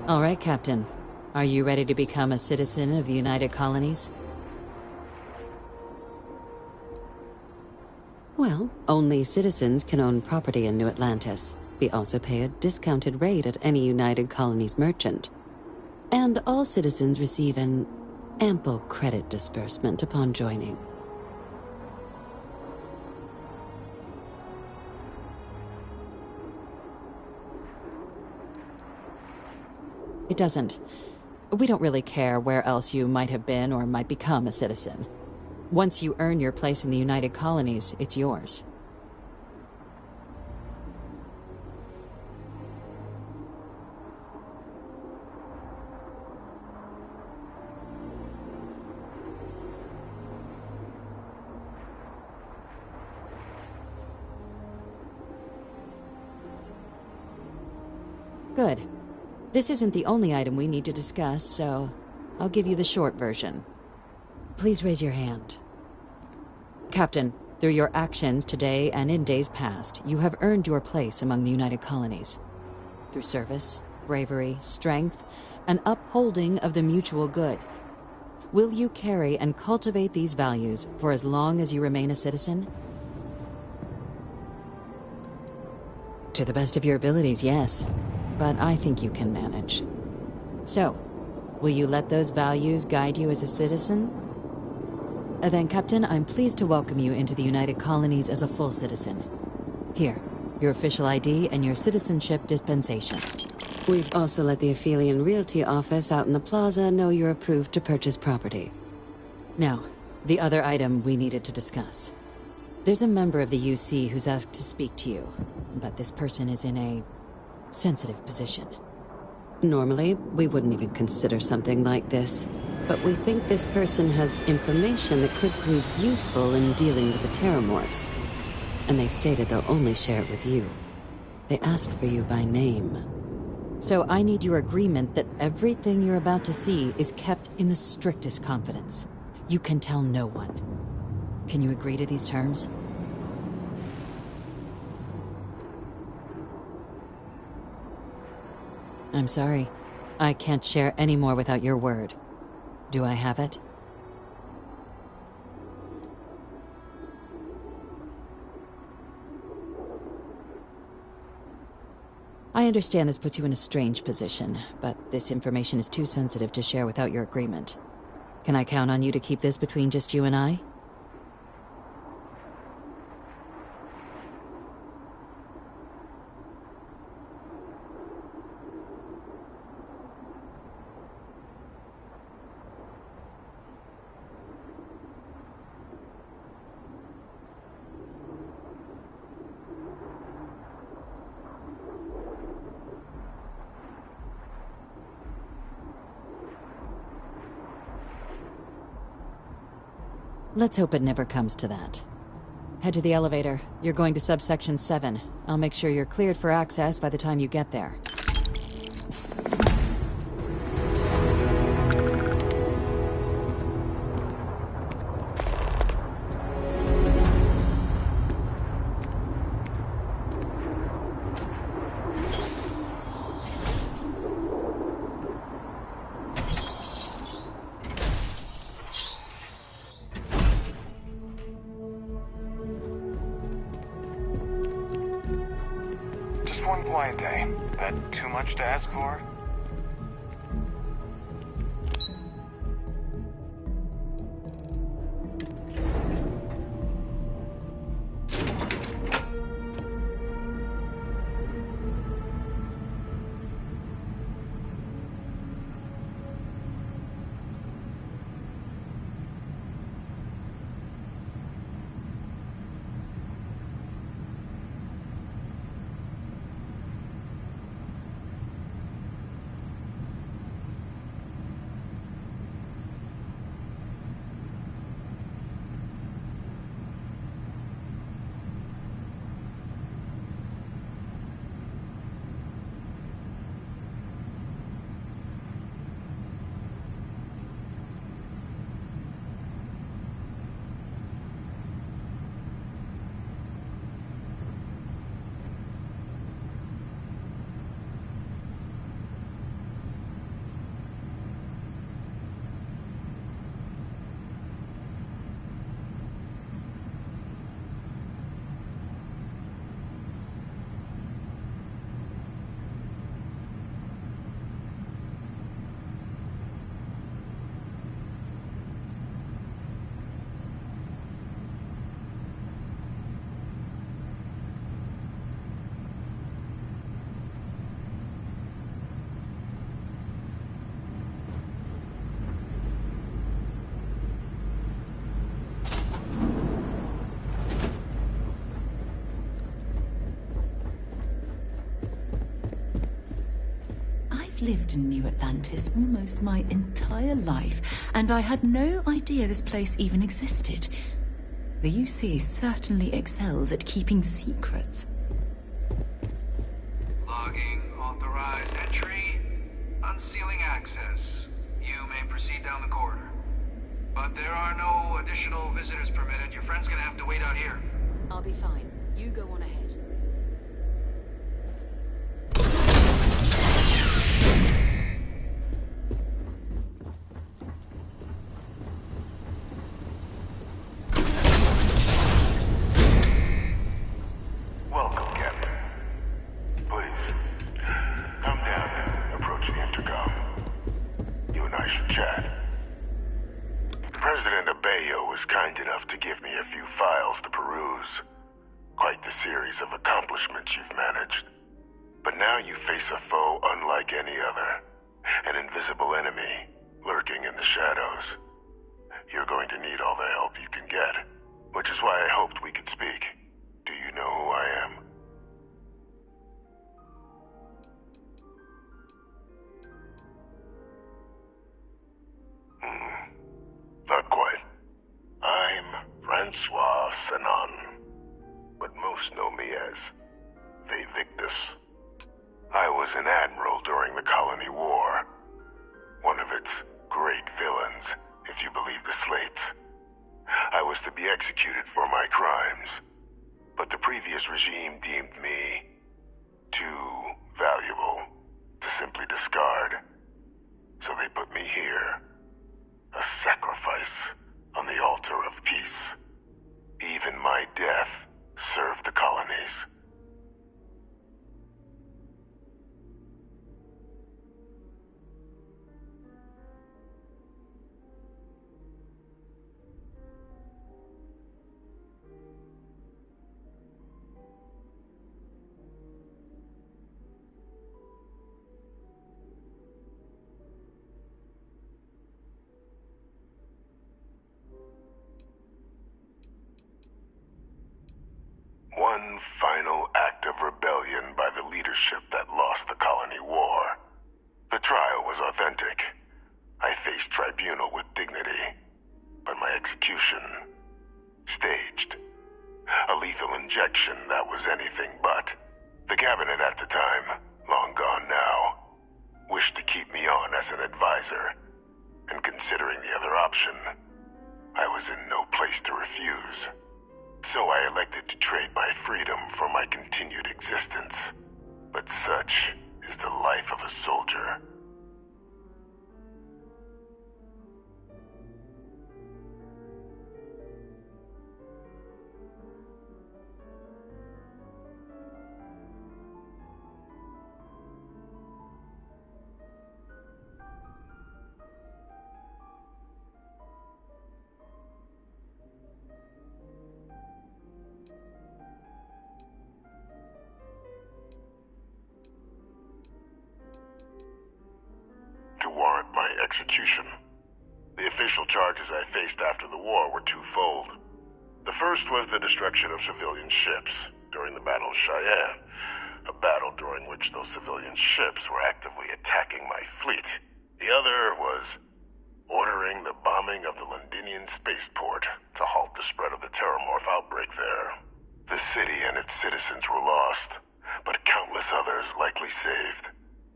All right, Captain. Are you ready to become a citizen of the United Colonies? Well, only citizens can own property in New Atlantis. We also pay a discounted rate at any United Colonies merchant. And all citizens receive an ample credit disbursement upon joining. It doesn't. We don't really care where else you might have been or might become a citizen. Once you earn your place in the United Colonies, it's yours. Good. This isn't the only item we need to discuss, so I'll give you the short version. Please raise your hand. Captain, through your actions today and in days past, you have earned your place among the United Colonies. Through service, bravery, strength, and upholding of the mutual good. Will you carry and cultivate these values for as long as you remain a citizen? To the best of your abilities, yes. But I think you can manage. So, will you let those values guide you as a citizen? Then, Captain, I'm pleased to welcome you into the United Colonies as a full citizen. Here, your official ID and your citizenship dispensation. We've also let the Aphelion Realty office out in the plaza know you're approved to purchase property. Now, the other item we needed to discuss. There's a member of the UC who's asked to speak to you, but this person is in a sensitive position. Normally, we wouldn't even consider something like this, but we think this person has information that could prove useful in dealing with the Terramorphs. And they've stated they'll only share it with you. They asked for you by name. So I need your agreement that everything you're about to see is kept in the strictest confidence. You can tell no one. Can you agree to these terms? I'm sorry. I can't share any more without your word. Do I have it? I understand this puts you in a strange position, but this information is too sensitive to share without your agreement. Can I count on you to keep this between just you and I? Let's hope it never comes to that. Head to the elevator. You're going to subsection 7. I'll make sure you're cleared for access by the time you get there. One quiet day. That too much to ask for? I've lived in New Atlantis almost my entire life, and I had no idea this place even existed. The UC certainly excels at keeping secrets. Logging authorized entry. Unsealing access. You may proceed down the corridor. But there are no additional visitors permitted. Your friend's gonna have to wait out here. I'll be fine. You go on ahead. Welcome, Captain. Please, come down and approach the intercom. You and I should chat. President Abeyo was kind enough to give me a few files to peruse. Quite the series of accomplishments you've managed. But now you face a foe unlike any other. An invisible enemy, lurking in the shadows. You're going to need all the help you can get, which is why I hoped we could speak. Do you know who I am? Not quite. I'm Francois Sanon, but most know me as Vivictus. I was an admiral during the Colony War, one of its great villains, if you believe the slates. I was to be executed for my crimes, but the previous regime deemed me too valuable to simply discard. So they put me here, a sacrifice on the altar of peace. Even my death served the colonies. One final act of rebellion by the leadership that lost the Colony War. The trial was authentic. I faced tribunal with dignity, but my execution, staged. A lethal injection that was anything but. The cabinet at the time, long gone now, wished to keep me on as an advisor, and considering the other option, I was in no place to refuse. So I elected to trade my freedom for my continued existence. But such is the life of a soldier. To warrant my execution. The official charges I faced after the war were twofold. The first was the destruction of civilian ships during the Battle of Cheyenne, a battle during which those civilian ships were actively attacking my fleet. The other was ordering the bombing of the Londinian spaceport to halt the spread of the Terramorph outbreak there. The city and its citizens were lost, but countless others likely saved.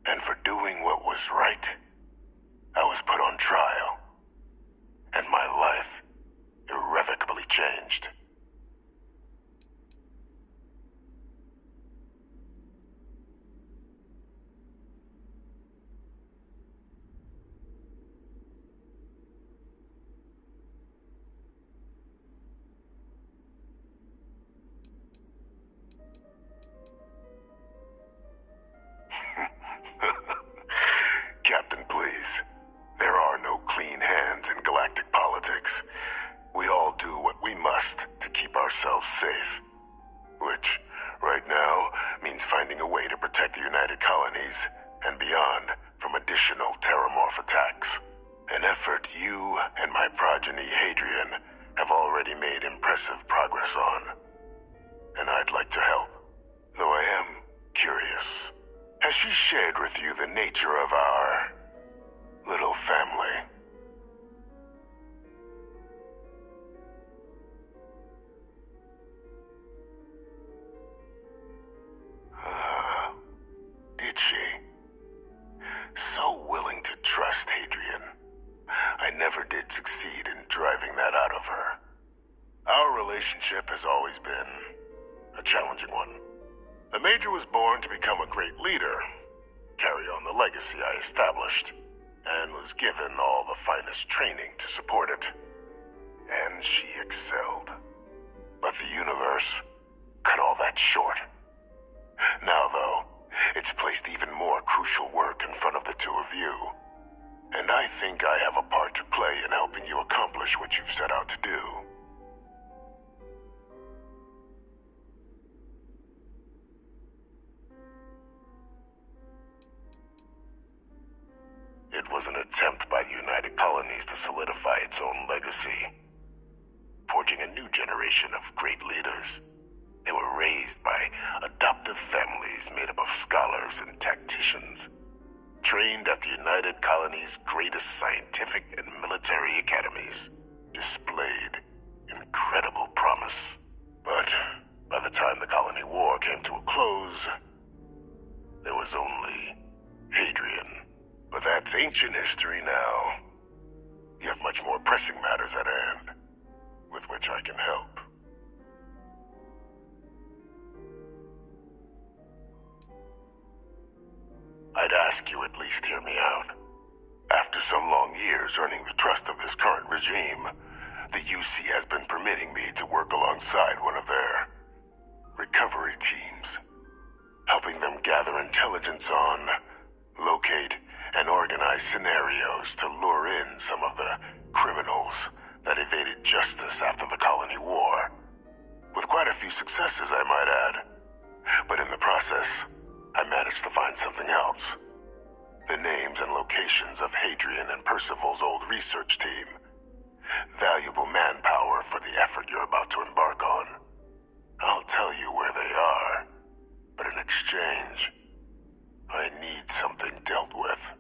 And for doing what was right, I was put on trial, and my life irrevocably changed. Captain, please. There are no clean hands in galactic politics. We all do what we must to keep ourselves safe. Which, right now, means finding a way to protect the United Colonies and beyond from additional Terramorph attacks. An effort you and my progeny Hadrian have already made impressive progress on. And I'd like to help, though I am curious. Has she shared with you the nature of our little family. Did she? So willing to trust Hadrian. I never did succeed in driving that out of her. Our relationship has always been a challenging one. The Major was born to become a great leader, carry on the legacy I established, and was given all the finest training to support it. And she excelled. But the universe cut all that short. Now, though, it's placed even more crucial work in front of the two of you. And I think I have a part to play in helping you accomplish what you've set out to do. It was an attempt by the United Colonies to solidify its own legacy, forging a new generation of great leaders. They were raised by adoptive families made up of scholars and tacticians, trained at the United Colonies' greatest scientific and military academies, displayed incredible promise. But by the time the Colony War came to a close, there was only Hadrian. But that's ancient history now. You have much more pressing matters at hand, with which I can help. I'd ask you at least hear me out. After some long years earning the trust of this current regime, the UC has been permitting me to work alongside one of their recovery teams, helping them gather intelligence on, locate, and organize scenarios to lure in some of the criminals that evaded justice after the Colony War. With quite a few successes, I might add. But in the process, I managed to find something else. The names and locations of Hadrian and Percival's old research team. Valuable manpower for the effort you're about to embark on. I'll tell you where they are, but in exchange, I need something dealt with.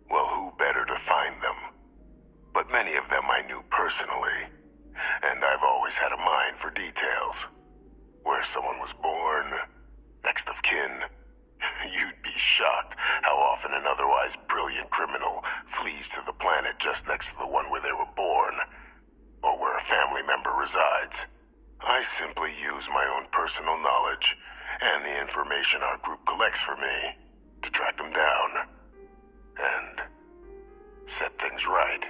Well, who better to find them? But many of them I knew personally, and I've always had a mind for details. Where someone was born, next of kin. You'd be shocked how often an otherwise brilliant criminal flees to the planet just next to the one where they were born, or where a family member resides. I simply use my own personal knowledge and the information our group collects for me to track them down and set things right.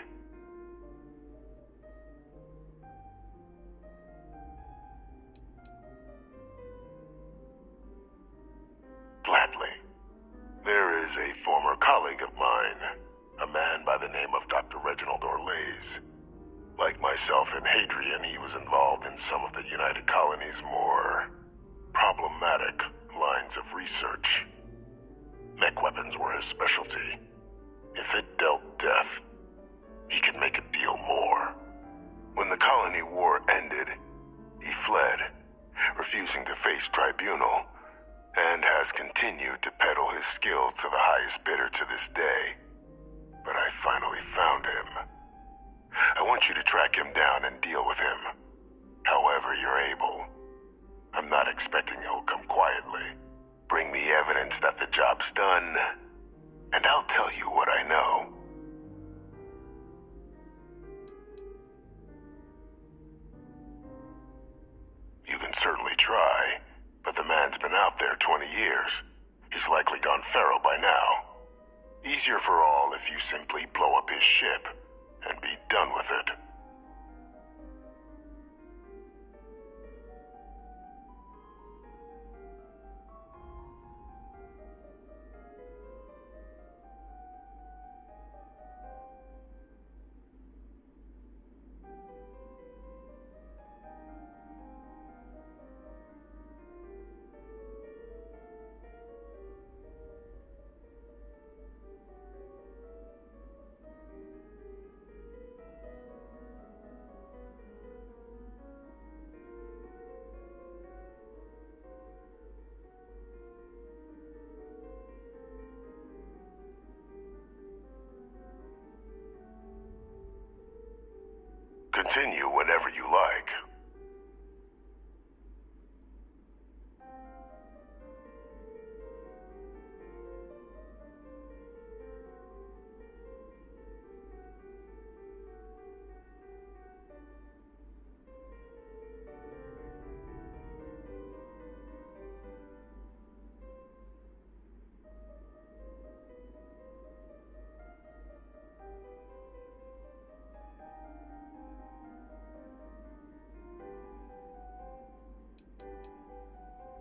Gladly. There is a former colleague of mine, a man by the name of Dr. Reginald Orlaise. Like myself and Hadrian, he was involved in some of the United Colonies' more problematic lines of research. Mech weapons were his specialty. If it dealt death, he could make a deal more. When the Colony War ended, he fled, refusing to face tribunal, and has continued to peddle his skills to the highest bidder to this day. But I finally found him. I want you to track him down and deal with him, however you're able. I'm not expecting he'll come quietly. Bring me evidence that the job's done, and I'll tell you what I know. You can certainly try, but the man's been out there 20 years. He's likely gone feral by now. Easier for all if you simply blow up his ship and be done with it. continue whenever you like.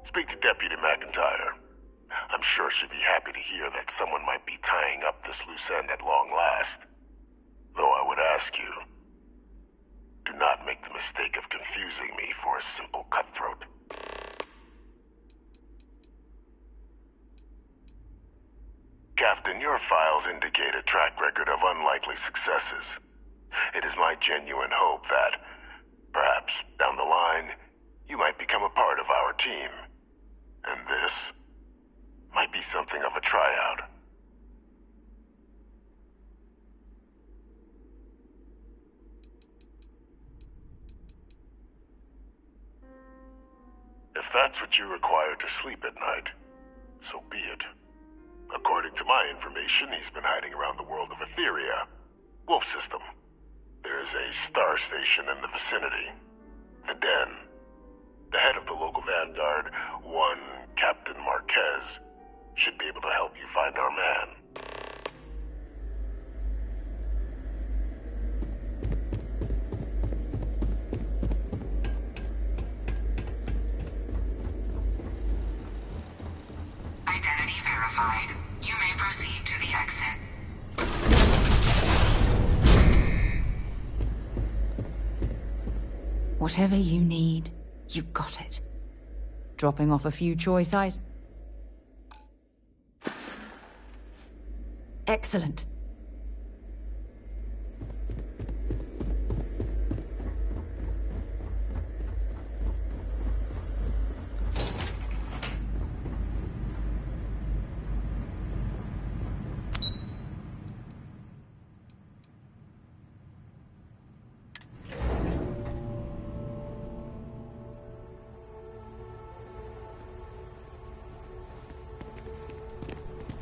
Speak to Deputy McIntyre. I'm sure she'd be happy to hear that someone might be tying up this loose end at long last. Though I would ask you, do not make the mistake of confusing me for a simple cutthroat. Captain, your files indicate a track record of unlikely successes. It is my genuine hope that, perhaps down the line, you might become a part of our team. And this might be something of a tryout. If that's what you require to sleep at night, so be it. According to my information, he's been hiding around the world of Etheria, Wolf System. There's a star station in the vicinity, the Den. The head of the local vanguard, one Captain Marquez, should be able to help you find our man. Identity verified. You may proceed to the exit. Whatever you need, you got it. Dropping off a few choice items. Excellent.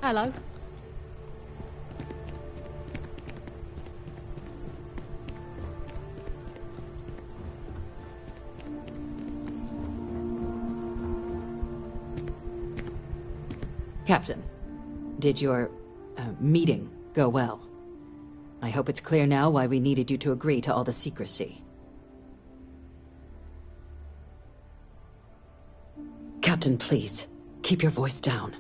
Hello. Captain, did your meeting go well? I hope it's clear now why we needed you to agree to all the secrecy. Captain, please, keep your voice down.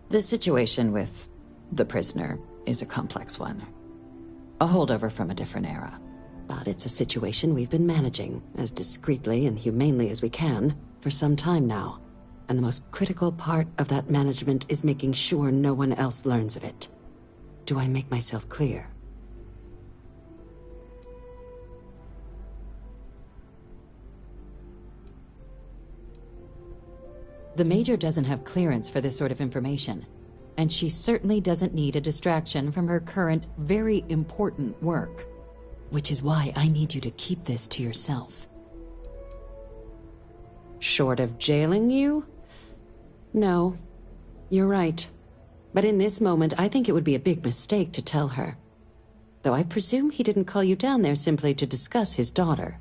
The situation with the prisoner is a complex one. A holdover from a different era. But it's a situation we've been managing as discreetly and humanely as we can for some time now. And the most critical part of that management is making sure no one else learns of it. Do I make myself clear? The Major doesn't have clearance for this sort of information, and she certainly doesn't need a distraction from her current, very important work. Which is why I need you to keep this to yourself. Short of jailing you? No, you're right. But in this moment, I think it would be a big mistake to tell her. Though I presume he didn't call you down there simply to discuss his daughter.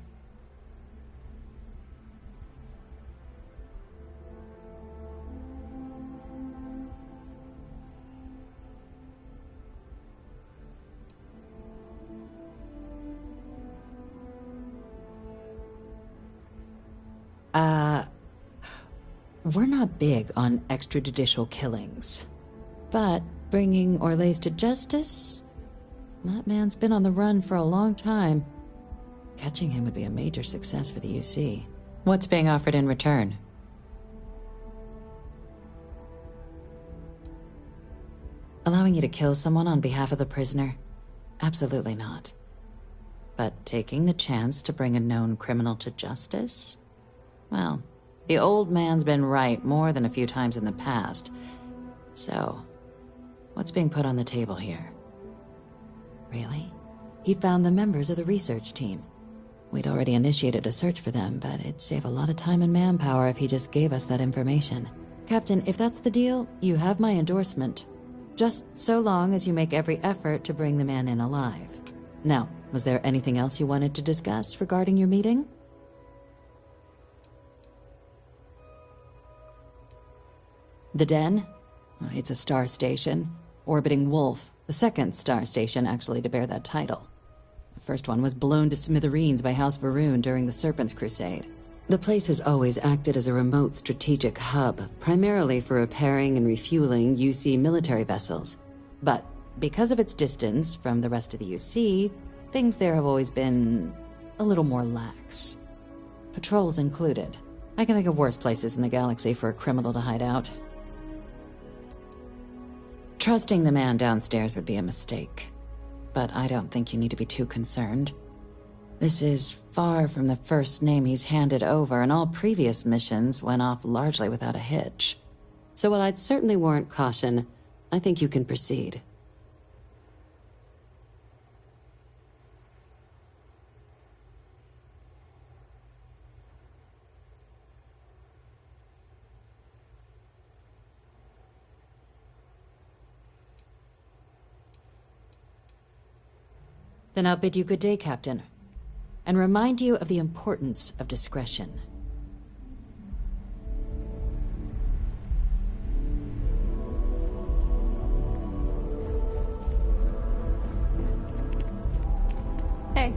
We're not big on extrajudicial killings. But bringing Orlays to justice? That man's been on the run for a long time. Catching him would be a major success for the UC. What's being offered in return? Allowing you to kill someone on behalf of the prisoner? Absolutely not. But taking the chance to bring a known criminal to justice? Well, the old man's been right more than a few times in the past. So, what's being put on the table here? Really? He found the members of the research team. We'd already initiated a search for them, but it'd save a lot of time and manpower if he just gave us that information. Captain, if that's the deal, you have my endorsement. Just so long as you make every effort to bring the man in alive. Now, was there anything else you wanted to discuss regarding your meeting? The Den? It's a star station. Orbiting Wolf, the second star station actually to bear that title. The first one was blown to smithereens by House Varun during the Serpent's Crusade. The place has always acted as a remote strategic hub, primarily for repairing and refueling UC military vessels. But because of its distance from the rest of the UC, things there have always been a little more lax. Patrols included. I can think of worse places in the galaxy for a criminal to hide out. Trusting the man downstairs would be a mistake, but I don't think you need to be too concerned. This is far from the first name he's handed over, and all previous missions went off largely without a hitch. So while I'd certainly warrant caution, I think you can proceed. Then I'll bid you good day, Captain, and remind you of the importance of discretion. Hey.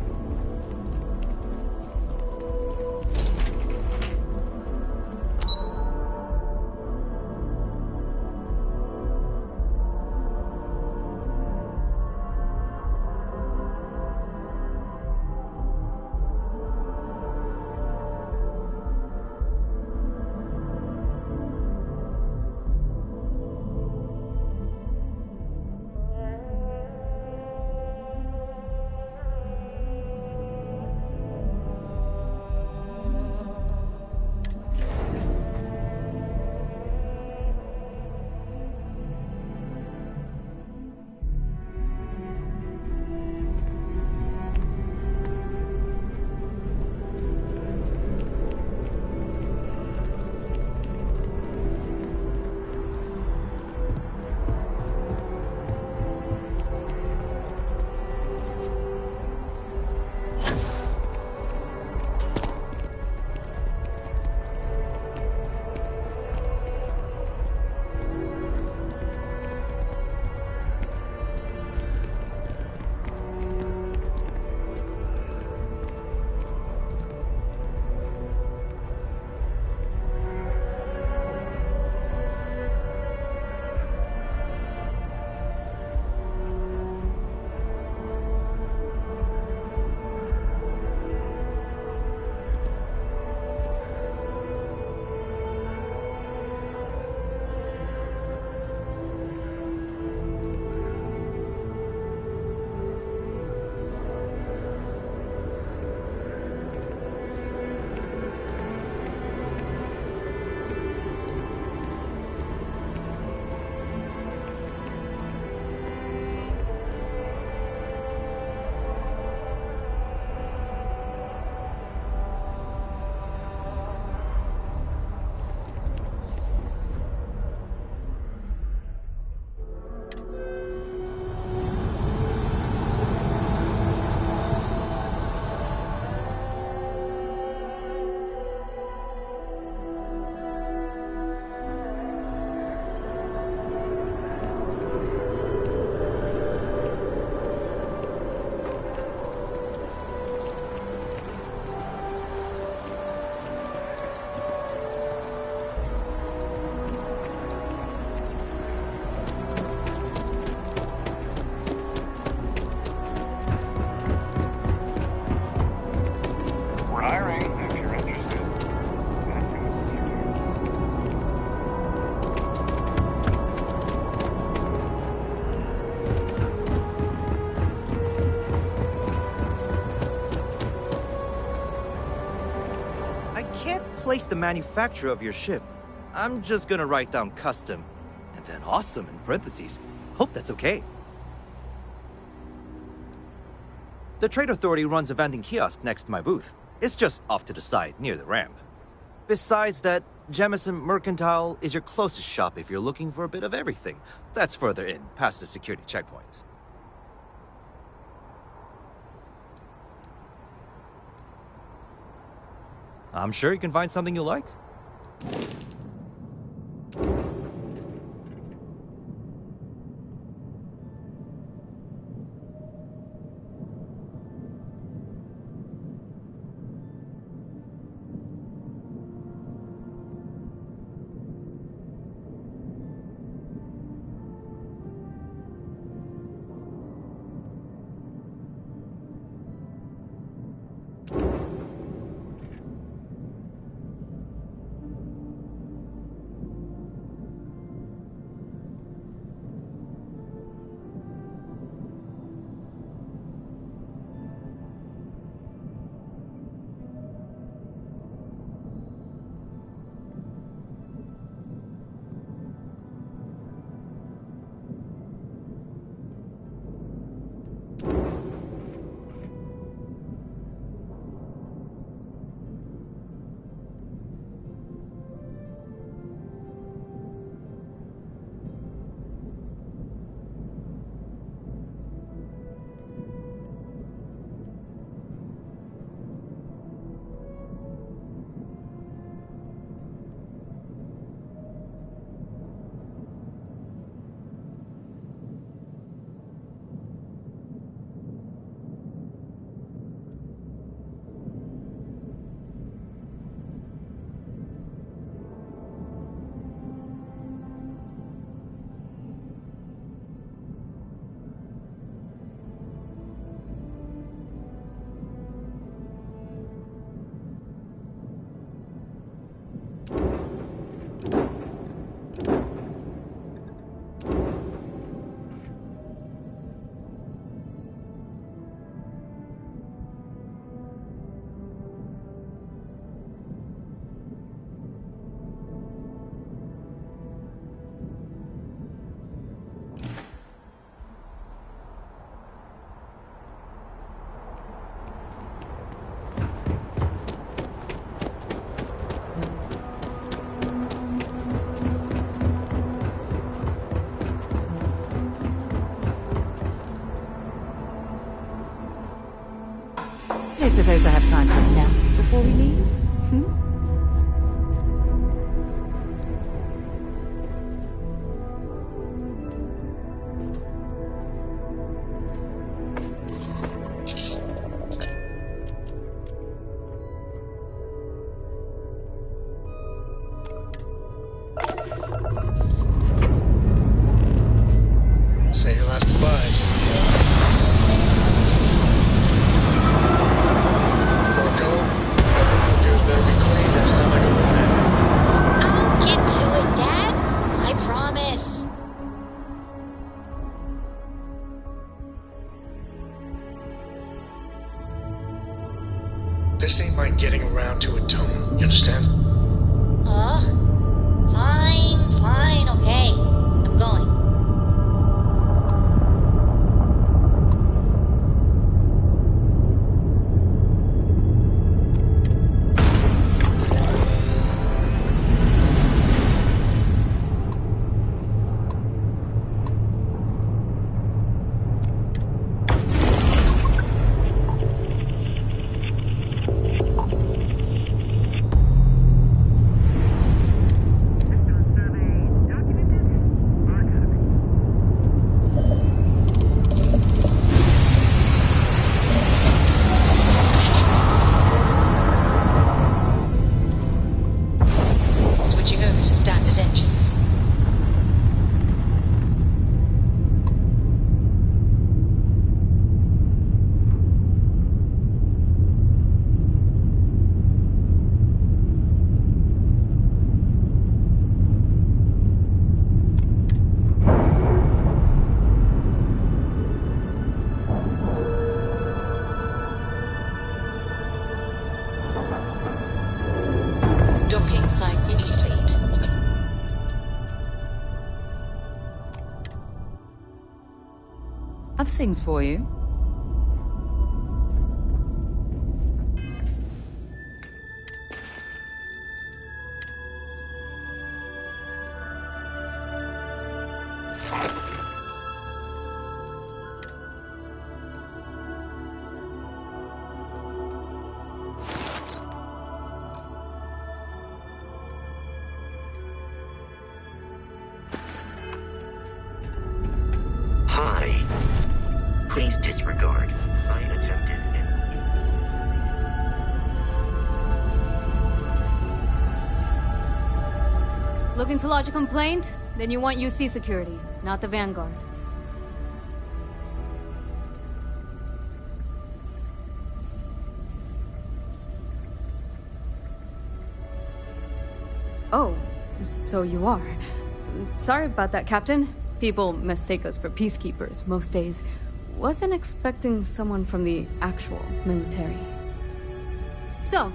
Place the manufacturer of your ship. I'm just gonna write down custom, and then awesome in parentheses. Hope that's okay. The Trade Authority runs a vending kiosk next to my booth. It's just off to the side, near the ramp. Besides that, Jemison Mercantile is your closest shop if you're looking for a bit of everything. That's further in, past the security checkpoint. I'm sure you can find something you like. I don't suppose I have time for a nap before we leave? Say your last goodbyes. Before I go, everything you do better be clean next time I go in there. I'll get to it, Dad. I promise. This ain't my getting around to it, Tone. You understand? Fine, okay. I'm going. Switching over to standard engines. Docking cycle complete. I've things for you. Hi. Please disregard my attempted Looking to lodge a complaint? Then you want UC security, not the Vanguard. Oh, so you are. Sorry about that, Captain. People mistake us for peacekeepers most days. Wasn't expecting someone from the actual military. So,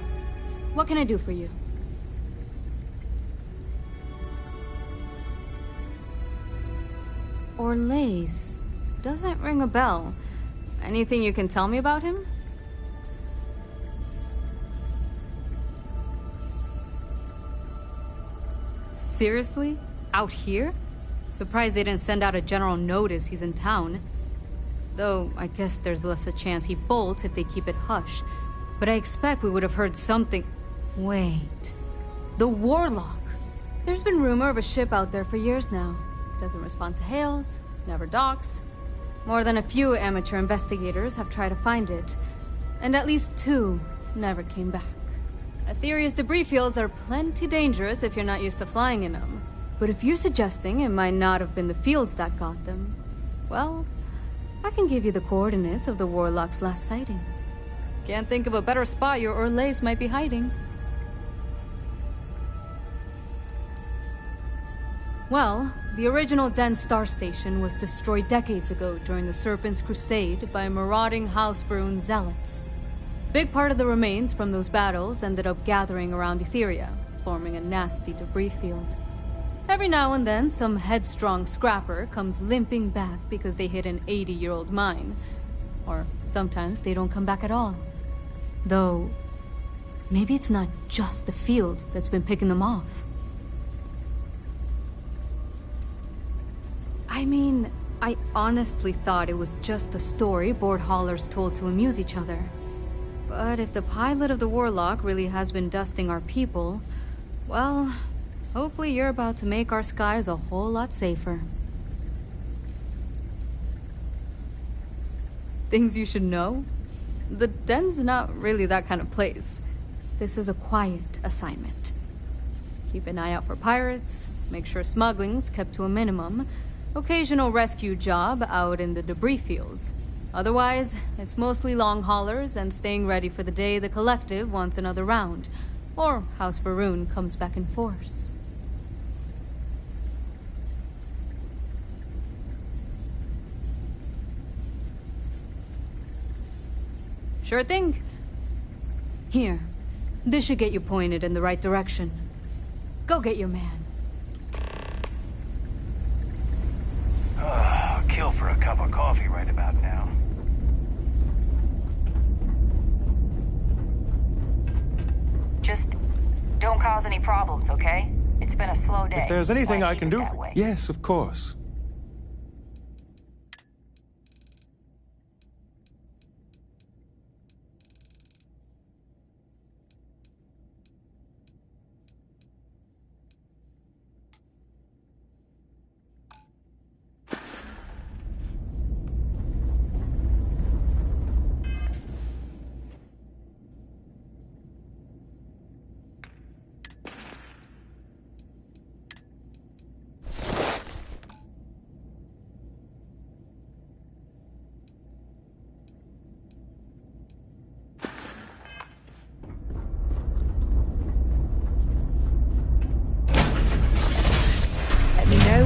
what can I do for you? Orlaise. Doesn't ring a bell. Anything you can tell me about him? Seriously? Out here? Surprised they didn't send out a general notice he's in town. Though, I guess there's less a chance he bolts if they keep it hush. But I expect we would have heard something... Wait... The Warlock! There's been rumor of a ship out there for years now. Doesn't respond to hails, never docks. More than a few amateur investigators have tried to find it. And at least 2 never came back. Aetheria's debris fields are plenty dangerous if you're not used to flying in them. But if you're suggesting it might not have been the fields that got them, well, I can give you the coordinates of the Warlock's last sighting. Can't think of a better spot your Orlaise might be hiding. Well, the original Den Star Station was destroyed decades ago during the Serpent's Crusade by marauding Housebrune zealots. Big part of the remains from those battles ended up gathering around Aetheria, forming a nasty debris field. Every now and then, some headstrong scrapper comes limping back because they hit an 80-year-old mine. Or sometimes they don't come back at all. Though, maybe it's not just the field that's been picking them off. I mean, I honestly thought it was just a story board haulers told to amuse each other. But if the pilot of the Warlock really has been dusting our people, well, hopefully you're about to make our skies a whole lot safer. Things you should know? The Den's not really that kind of place. This is a quiet assignment. Keep an eye out for pirates, make sure smuggling's kept to a minimum, occasional rescue job out in the debris fields. Otherwise, it's mostly long haulers and staying ready for the day the Collective wants another round, or House Varun comes back in force. Sure thing. Here, this should get you pointed in the right direction. Go get your man. Kill for a cup of coffee right about now. Just don't cause any problems, okay? It's been a slow day. If there's anything I can do that for way. Yes, of course.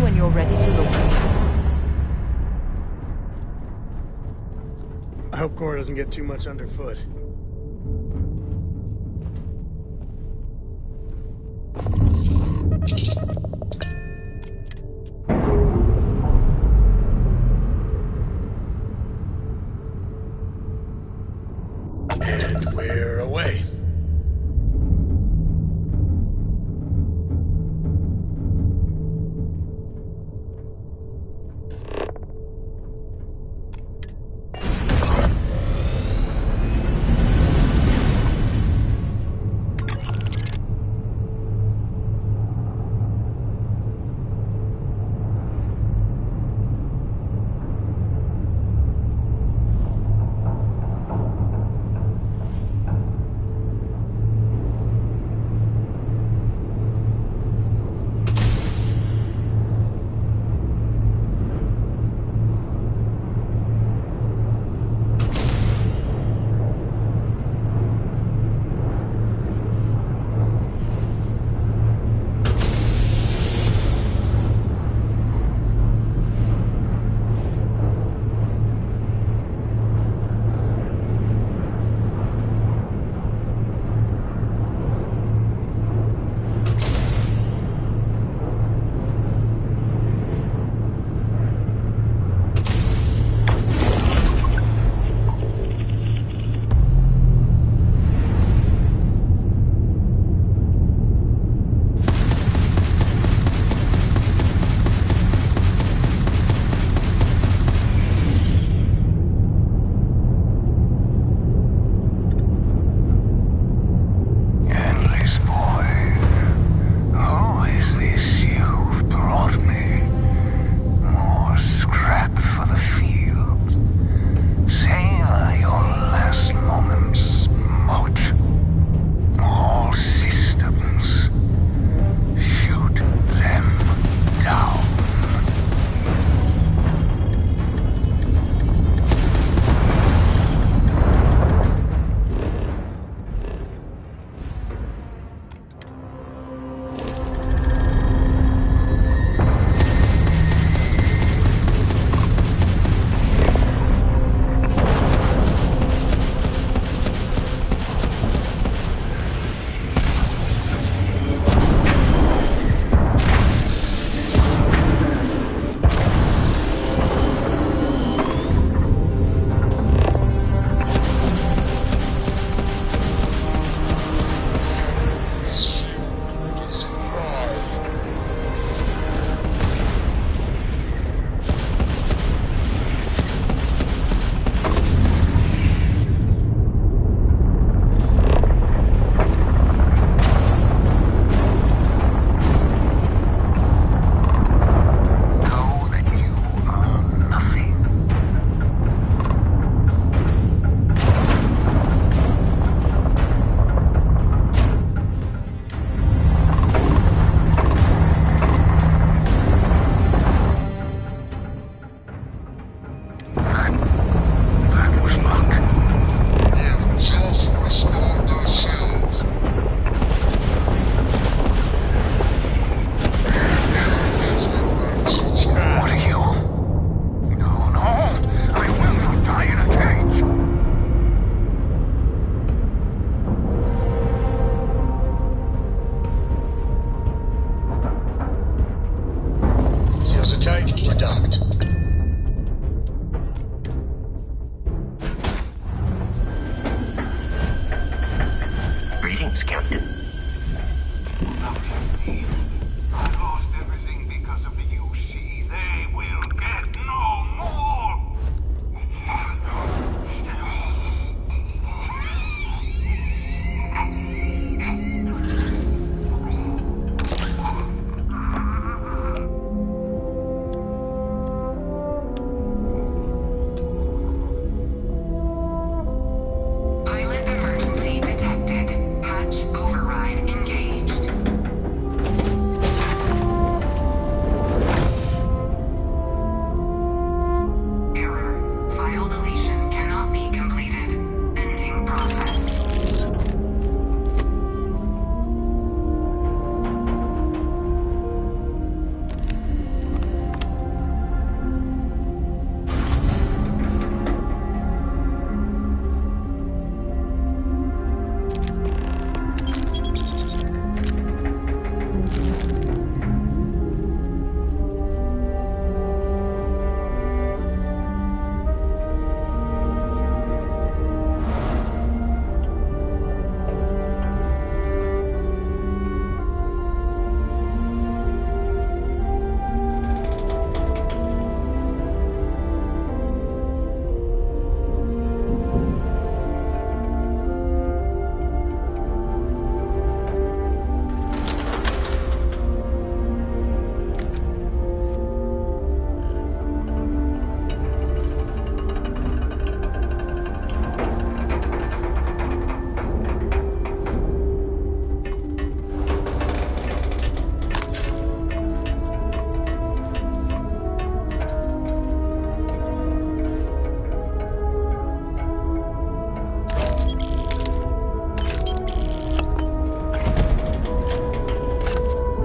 When you're ready to launch. I hope Cora doesn't get too much underfoot. And we're away. Start your duct. Greetings, Captain. Now tell me, I lost everything because of the UC. They will get no more! Pilot emergency detected. Hatch override engaged. Error. File deletion cannot be completed. Ending process.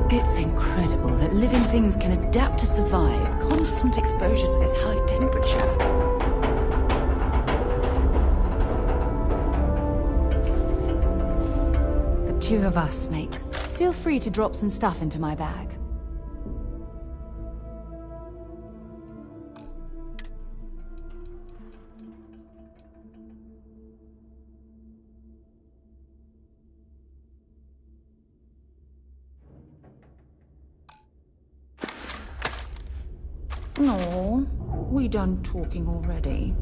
It's incredible that living things can adapt to survive constant exposure to this high temperature. The two of us, mate. Feel free to drop some stuff into my bag. No, we done talking already.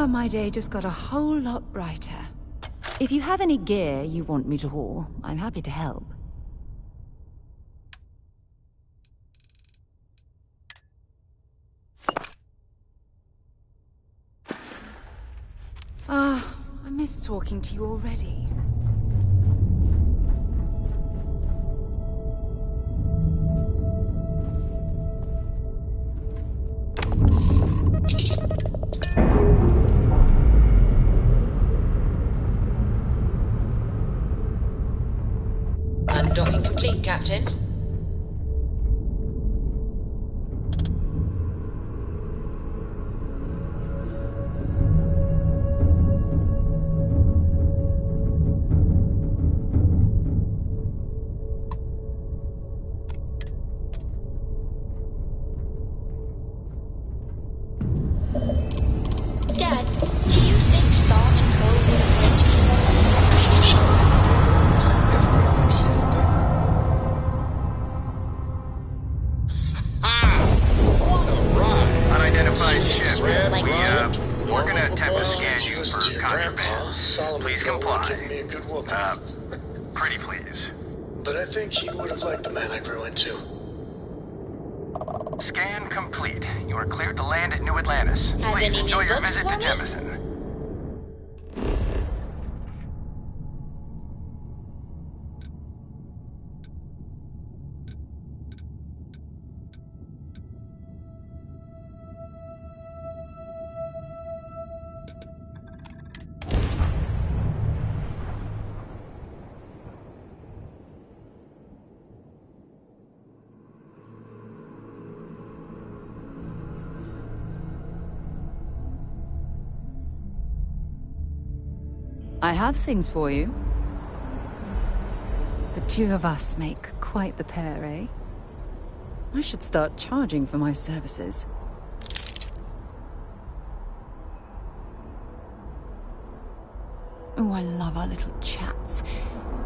my day just got a whole lot brighter. If you have any gear you want me to haul, I'm happy to help. Ah, I miss talking to you already. Undocking complete, Captain. Dad, do you think Sam and Cole would have let me? Unidentified ship. We're gonna attempt to scan you for contraband. Please comply. Pretty please. But I think he would have liked the man I grew into. Scan complete. You are cleared to land at New Atlantis. Have Please any enjoy new your books visit for to me? Jemison. I have things for you. The two of us make quite the pair, eh? I should start charging for my services. Oh, I love our little chats.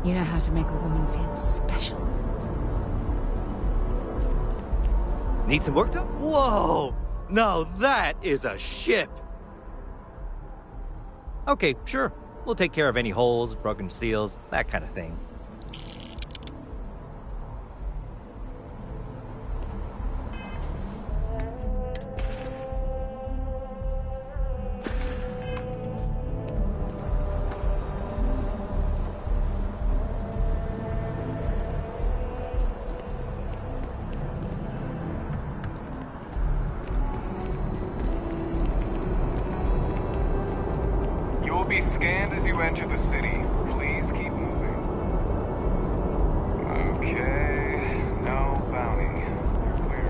You know how to make a woman feel special. Need some work done? Whoa! Now that is a ship! Okay, sure. We'll take care of any holes, broken seals, that kind of thing. You will be scanned as you enter the city. Please keep moving. Okay, no bounty. You're clear.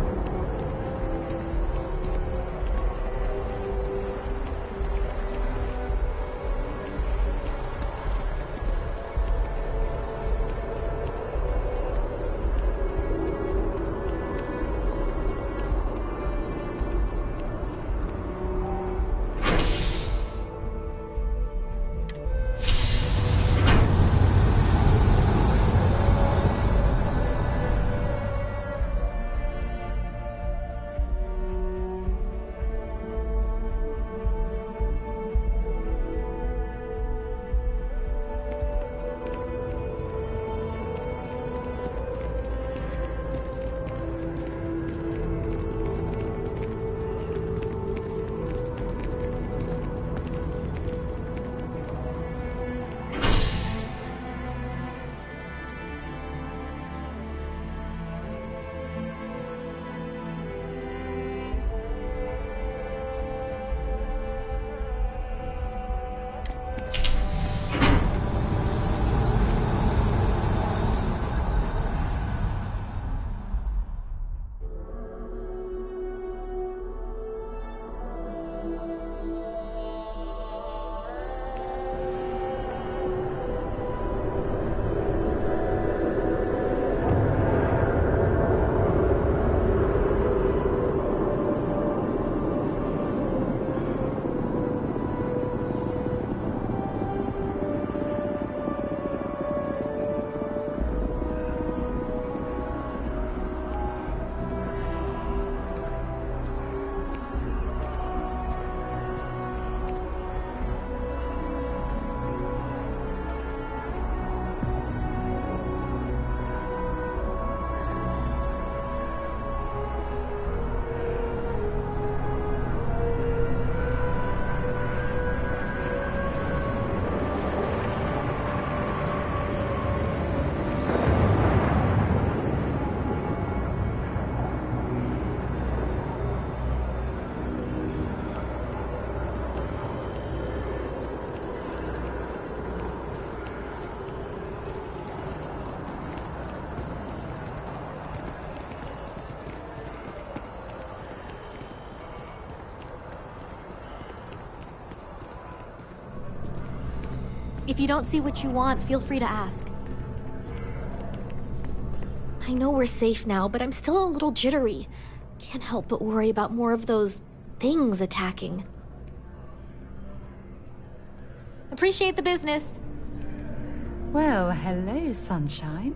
If you don't see what you want, feel free to ask. I know we're safe now, but I'm still a little jittery. Can't help but worry about more of those things attacking. Appreciate the business. Well, hello, sunshine.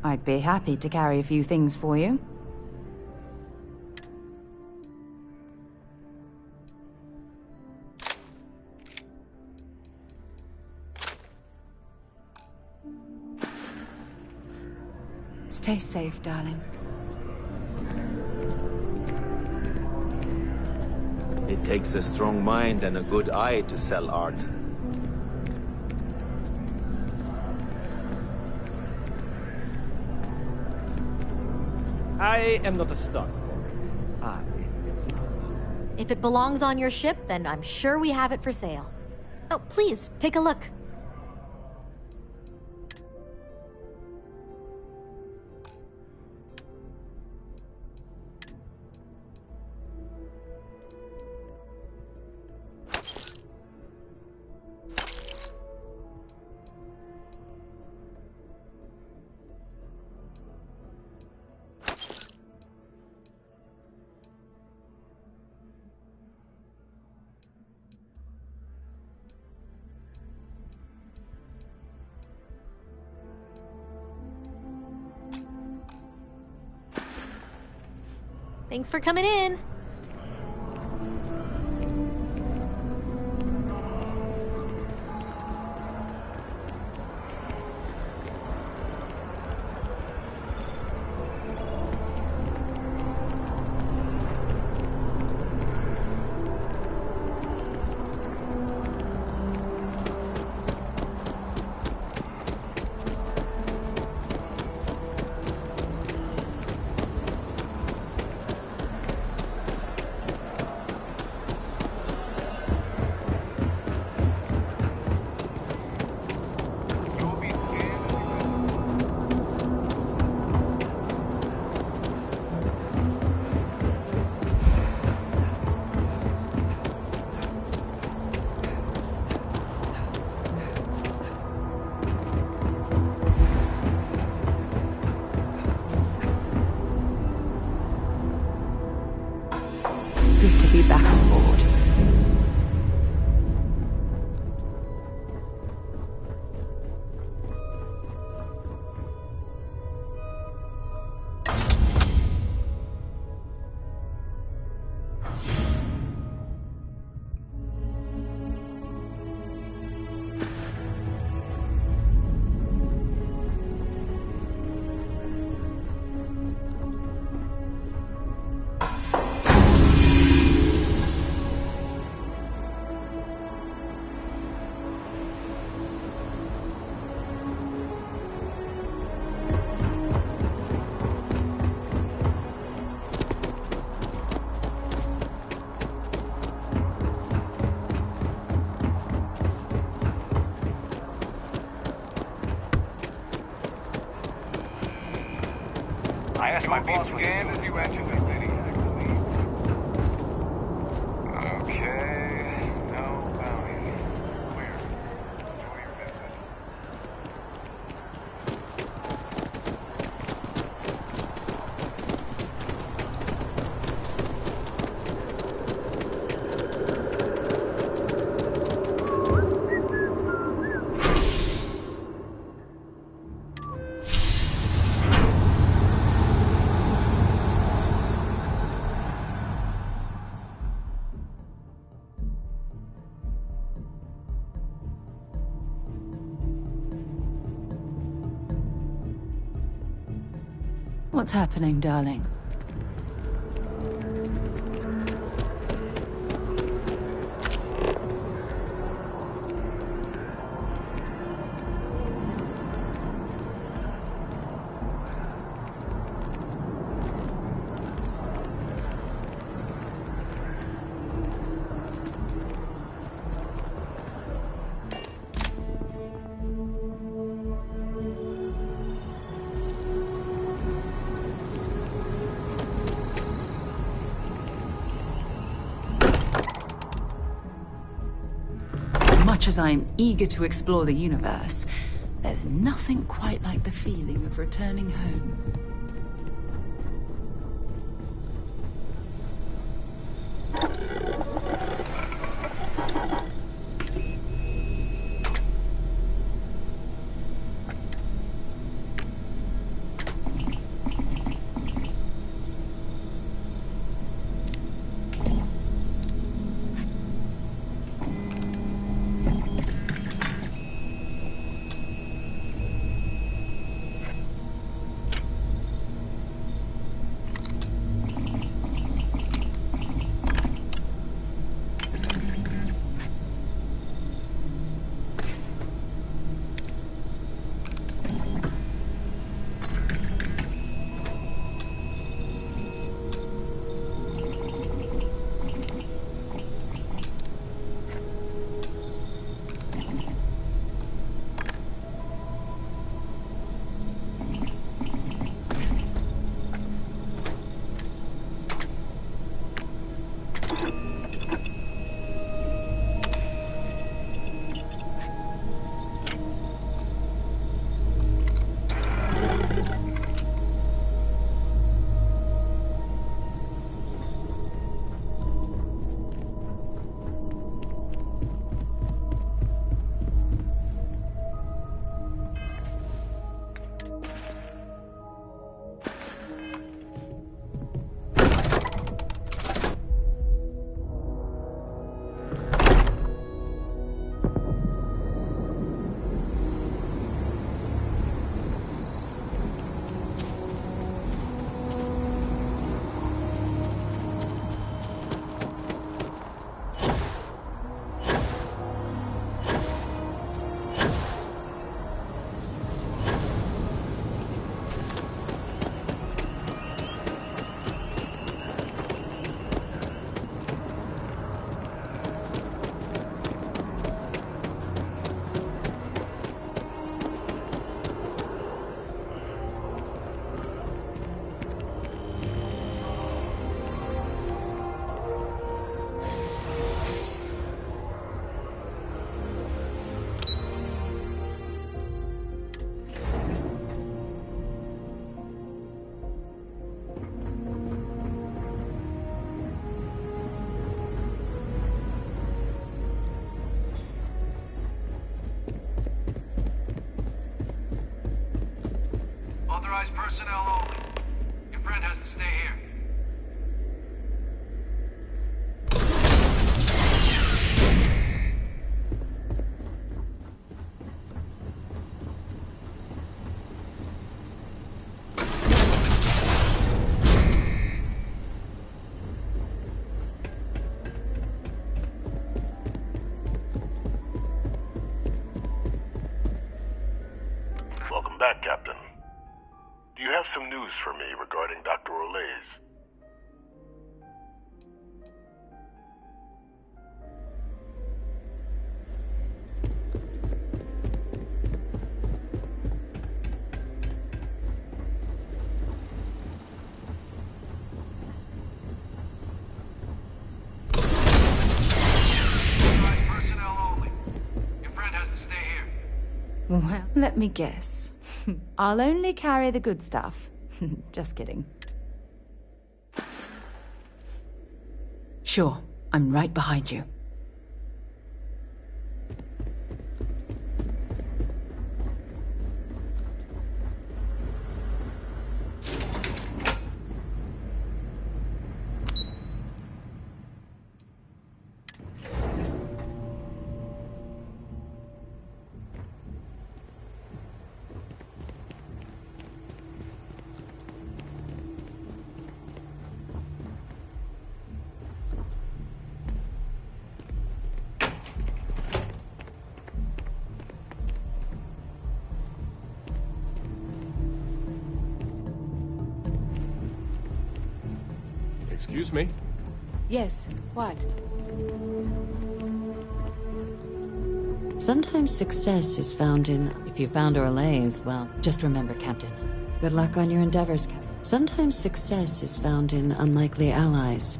I'd be happy to carry a few things for you. Stay safe, darling. It takes a strong mind and a good eye to sell art. I am not a stock. If it belongs on your ship, then I'm sure we have it for sale. Oh, please, take a look. Thanks for coming in. Good to be back on board. I asked my boss scanned as you entered the city, I believe. Okay, no bounty. Clear. Enjoy your visit. What's happening, darling? much as I'm eager to explore the universe, there's nothing quite like the feeling of returning home. Authorized personnel only. Your friend has to stay here. Welcome back, Captain. Do you have some news for me regarding Dr. Olays? Authorized personnel only. Your friend has to stay here. Well, let me guess. I'll only carry the good stuff. Just kidding. Sure, I'm right behind you. Excuse me? Yes, what? Sometimes success is found in... If you found Orlays, well, just remember, Captain. Good luck on your endeavors, Captain. Sometimes success is found in unlikely allies.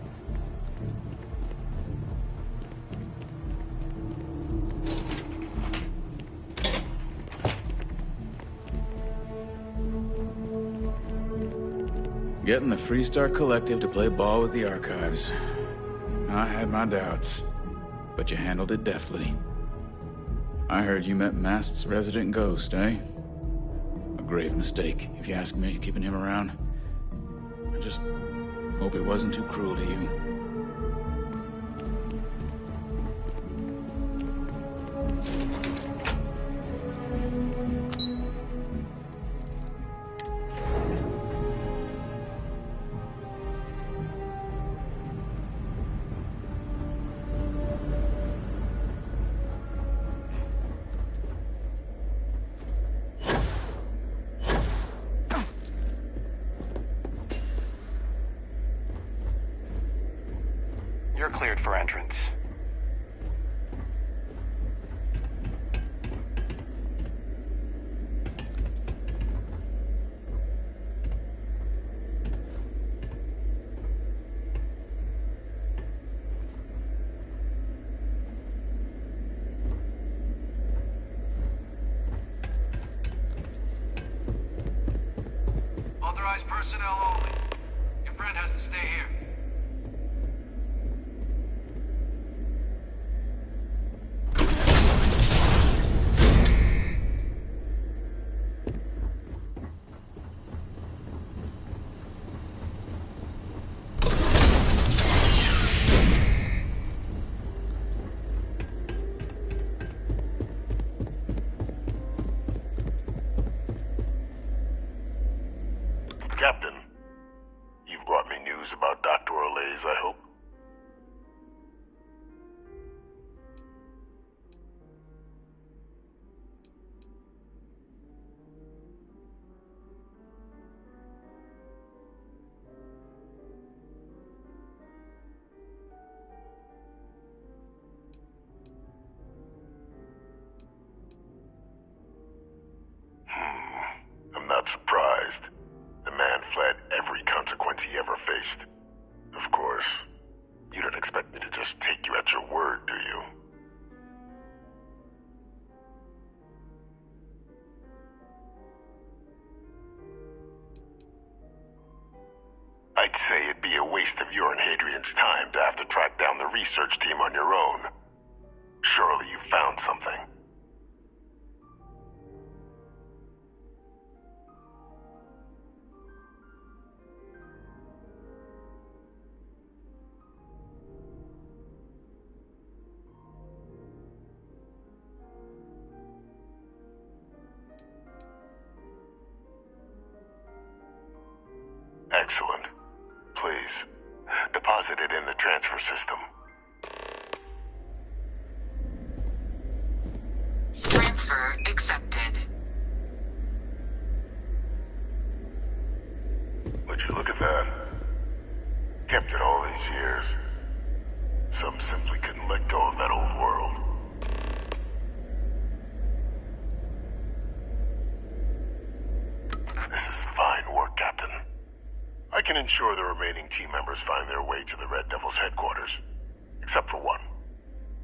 getting the Freestar Collective to play ball with the archives. I had my doubts, but you handled it deftly. I heard you met Mast's resident ghost, eh? A grave mistake, if you ask me, keeping him around. I just hope it wasn't too cruel to you. You're cleared for entrance. Authorized personnel only. Your friend has to stay here. Captain, you've brought me news about Dr. Olays, I hope? I'm not surprised. The man fled every consequence he ever faced. Of course, you don't expect me to just take you at your word, do you? I'd say it'd be a waste of your and Hadrian's time to have to track down the research team on your own. Surely you found something. Excellent. Please, deposit it in the transfer system. Transfer accepted. Would you look at that? Kept it all these years. Some simply couldn't let go of that old world. This is fine work, Captain. I can ensure the remaining team members find their way to the Red Devil's headquarters. Except for one.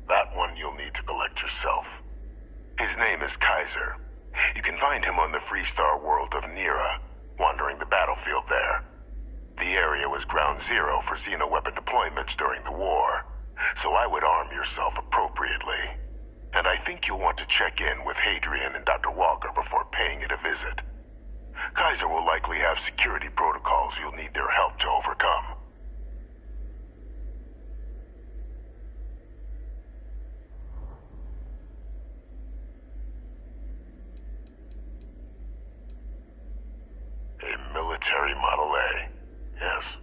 That one you'll need to collect yourself. His name is Kaiser. You can find him on the Freestar world of Nira, wandering the battlefield there. The area was ground zero for xeno-weapon deployments during the war, so I would arm yourself appropriately. And I think you'll want to check in with Hadrian and Dr. Walker before paying it a visit. Kaiser will likely have security protocols you'll need their help to overcome. A military Model A, yes.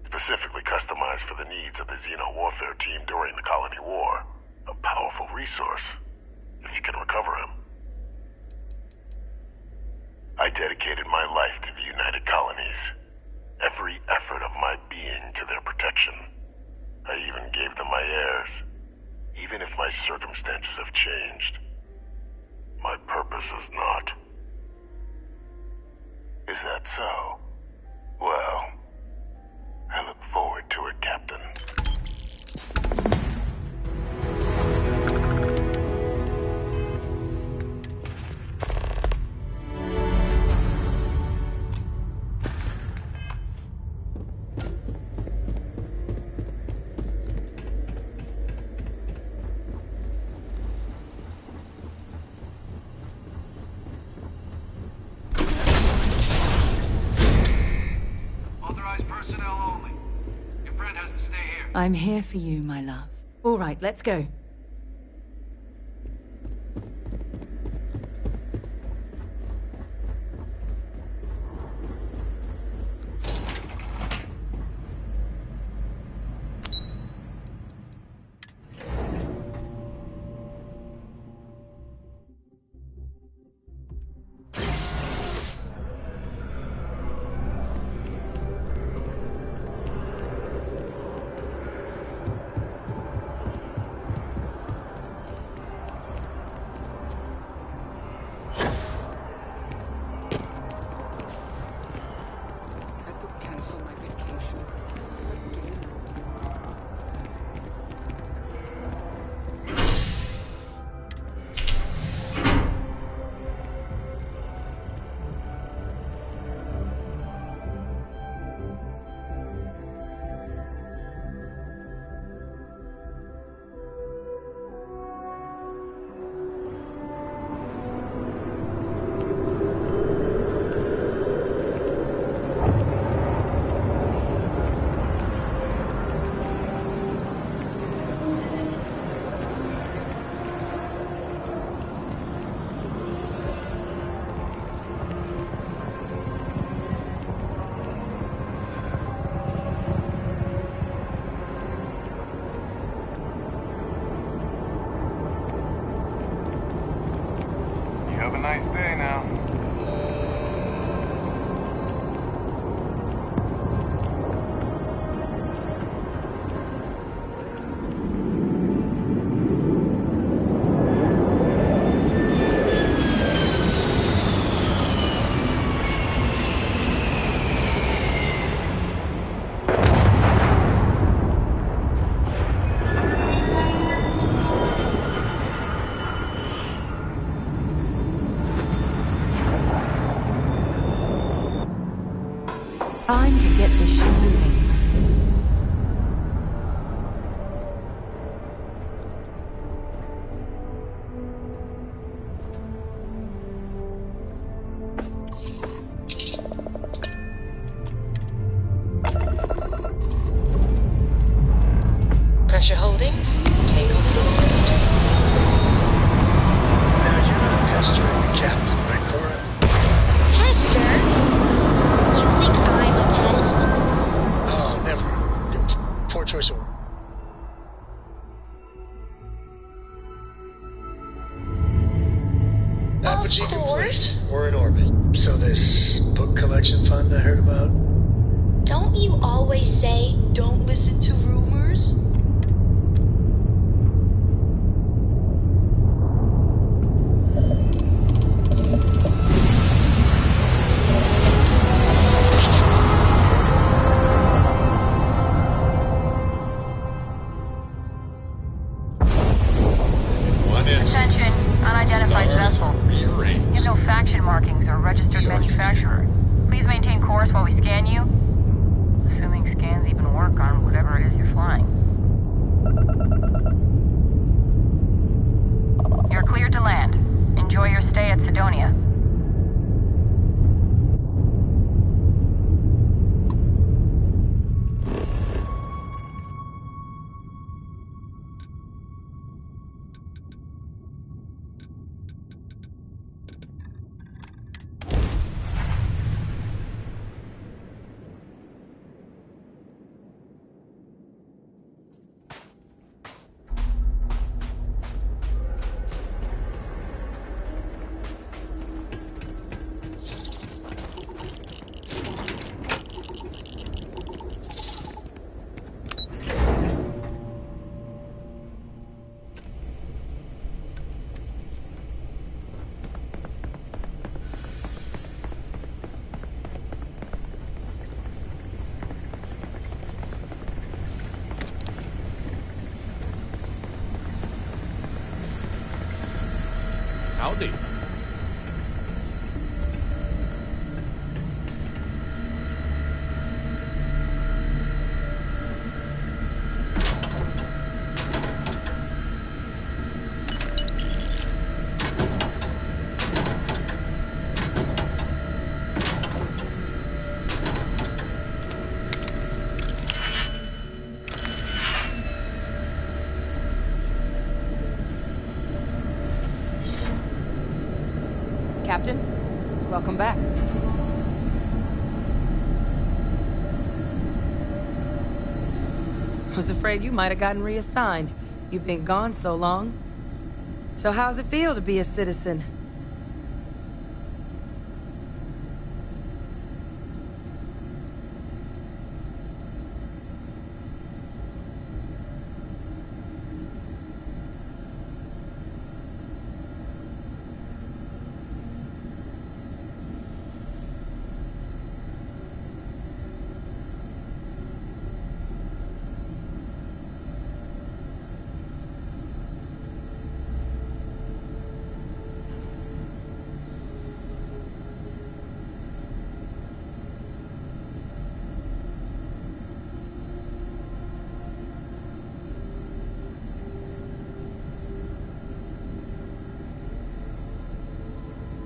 Specifically customized for the needs of the Xeno warfare team during the Colony War. A powerful resource, if you can recover him. I dedicated my life to the United Colonies. Every effort of my being to their protection. I even gave them my heirs. Even if my circumstances have changed. My purpose has not. Is that so? Well, I look forward to it, Captain. I'm here for you, my love. All right, let's go. Have a nice day now. Time to get this ship moving. Pressure holding. Take off cruise code. Now you're not pestering the captain, right, Cora? Hester? You think I'm a pest? Oh, never. Poor choice of word. Apogee complete. We're in orbit. So this book collection fund I heard about? Don't you always say, don't listen to rumors? Attention, unidentified vessel. You have no faction markings or registered manufacturer. Please maintain course while we scan you. Assuming scans even work on whatever it is you're flying. You're cleared to land. Enjoy your stay at Sidonia. Howdy. Captain, welcome back. I was afraid you might have gotten reassigned. You've been gone so long. So how's it feel to be a citizen?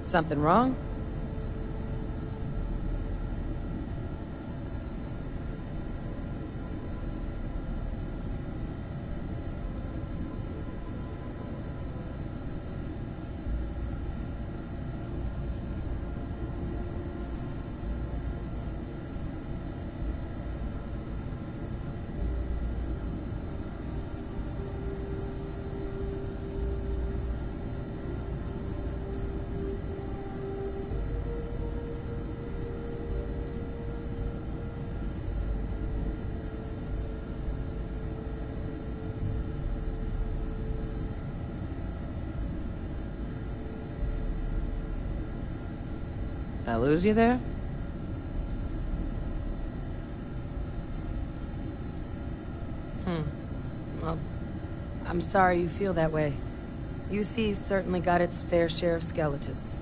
Something wrong? Did I lose you there? Well, I'm sorry you feel that way. UC's certainly got its fair share of skeletons.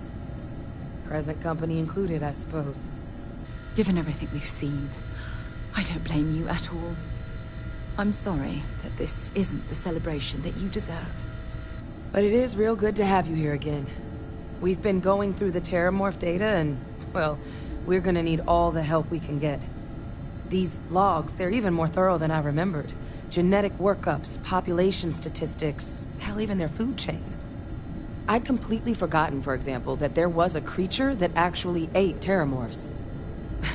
Present company included, I suppose. Given everything we've seen, I don't blame you at all. I'm sorry that this isn't the celebration that you deserve. But it is real good to have you here again. We've been going through the Terramorph data and, well, we're gonna need all the help we can get. These logs, they're even more thorough than I remembered. Genetic workups, population statistics, hell, even their food chain. I'd completely forgotten, for example, that there was a creature that actually ate Terramorphs.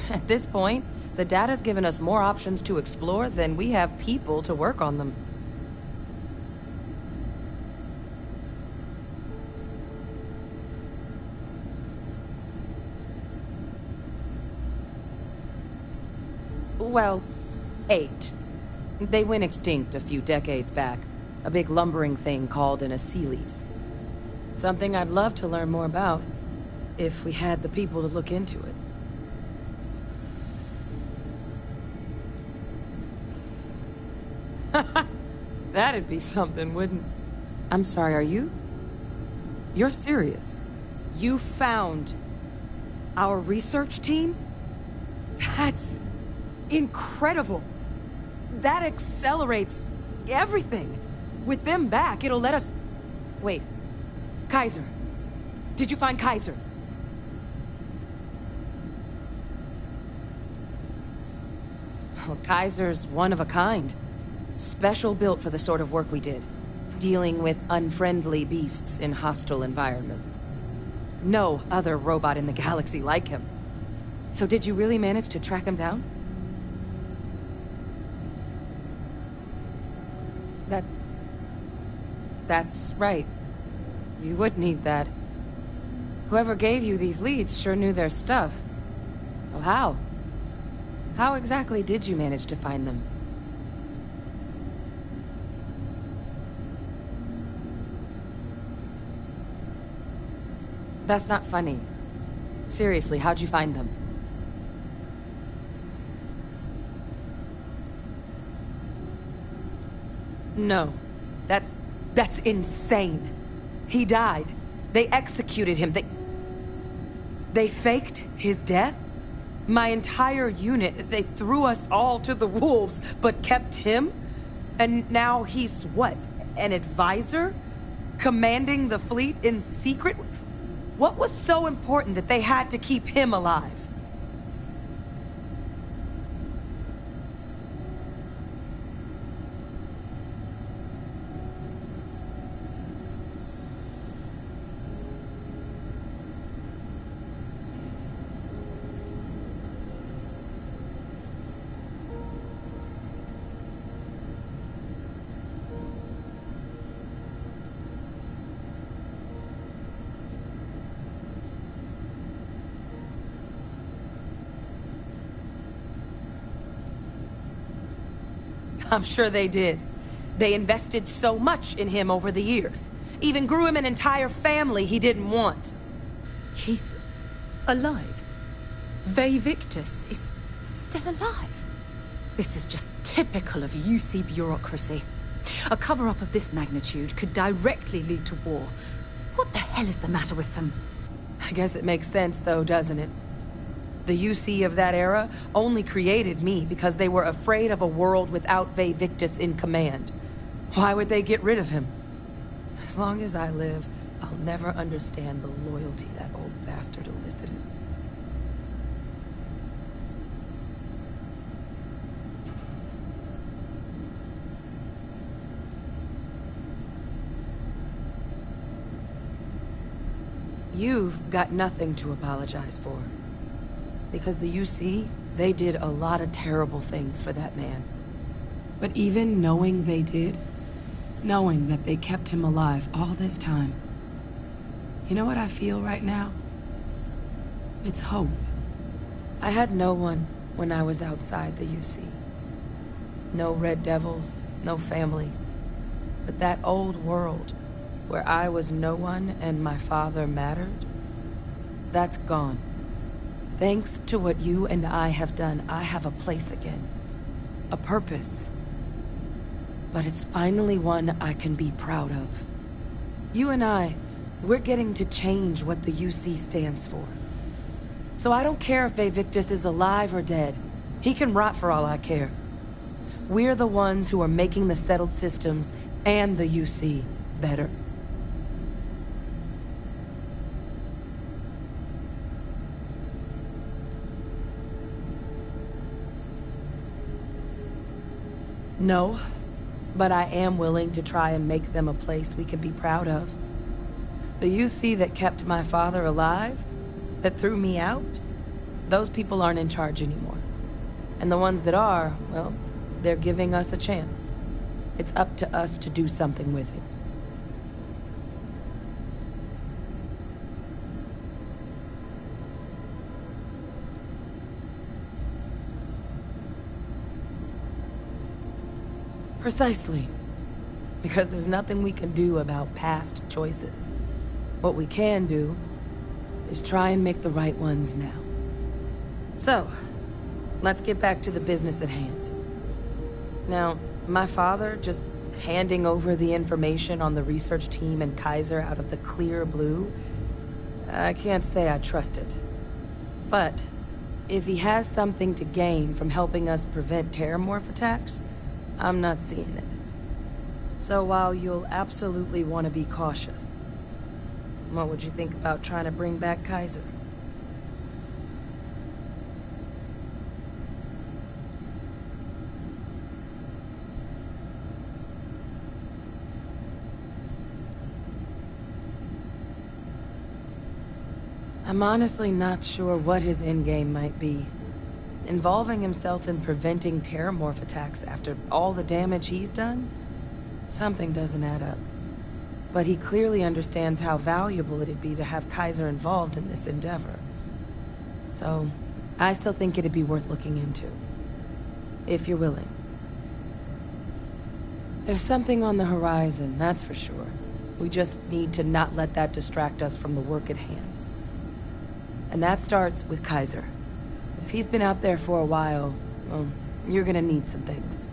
At this point, the data's given us more options to explore than we have people to work on them. Well, 8. They went extinct a few decades back. A big lumbering thing called an Aceles. Something I'd love to learn more about, if we had the people to look into it. That'd be something, wouldn't... I'm sorry, are you? You're serious? You found our research team? That's incredible. That accelerates everything. With them back, it'll let us... Wait. Kaiser. Did you find Kaiser? Oh, Kaiser's one of a kind. Special built for the sort of work we did. Dealing with unfriendly beasts in hostile environments. No other robot in the galaxy like him. So did you really manage to track him down? That's right. You would need that. Whoever gave you these leads sure knew their stuff. Well, how? How exactly did you manage to find them? That's not funny. Seriously, how'd you find them? No. That's insane. He died. They executed him. They faked his death? My entire unit, they threw us all to the wolves, but kept him? And now he's what? An advisor? Commanding the fleet in secret? What was so important that they had to keep him alive? I'm sure they did. They invested so much in him over the years. Even grew him an entire family he didn't want. He's alive. Ve Victus is still alive. This is just typical of UC bureaucracy. A cover-up of this magnitude could directly lead to war. What the hell is the matter with them? I guess it makes sense, though, doesn't it? The UC of that era only created me because they were afraid of a world without Ve Victus in command. Why would they get rid of him? As long as I live, I'll never understand the loyalty that old bastard elicited. You've got nothing to apologize for. Because the UC, they did a lot of terrible things for that man. But even knowing they did, knowing that they kept him alive all this time, you know what I feel right now? It's hope. I had no one when I was outside the UC. No Red Devils, no family. But that old world, where I was no one and my father mattered, that's gone. Thanks to what you and I have done, I have a place again. A purpose. But it's finally one I can be proud of. You and I, we're getting to change what the UC stands for. So I don't care if Ve Victus is alive or dead. He can rot for all I care. We're the ones who are making the settled systems and the UC better. No, but I am willing to try and make them a place we can be proud of. The UC that kept my father alive, that threw me out, those people aren't in charge anymore. And the ones that are, well, they're giving us a chance. It's up to us to do something with it. Precisely. Because there's nothing we can do about past choices. What we can do is try and make the right ones now. So, let's get back to the business at hand. Now, my father just handing over the information on the research team and Kaiser out of the clear blue, I can't say I trust it. But if he has something to gain from helping us prevent terramorph attacks, I'm not seeing it. So while you'll absolutely want to be cautious, what would you think about trying to bring back Kaiser? I'm honestly not sure what his endgame might be. Involving himself in preventing terramorph attacks after all the damage he's done? Something doesn't add up. But he clearly understands how valuable it'd be to have Kaiser involved in this endeavor. So, I still think it'd be worth looking into. If you're willing. There's something on the horizon, that's for sure. We just need to not let that distract us from the work at hand. And that starts with Kaiser. If he's been out there for a while, well, you're gonna need some things.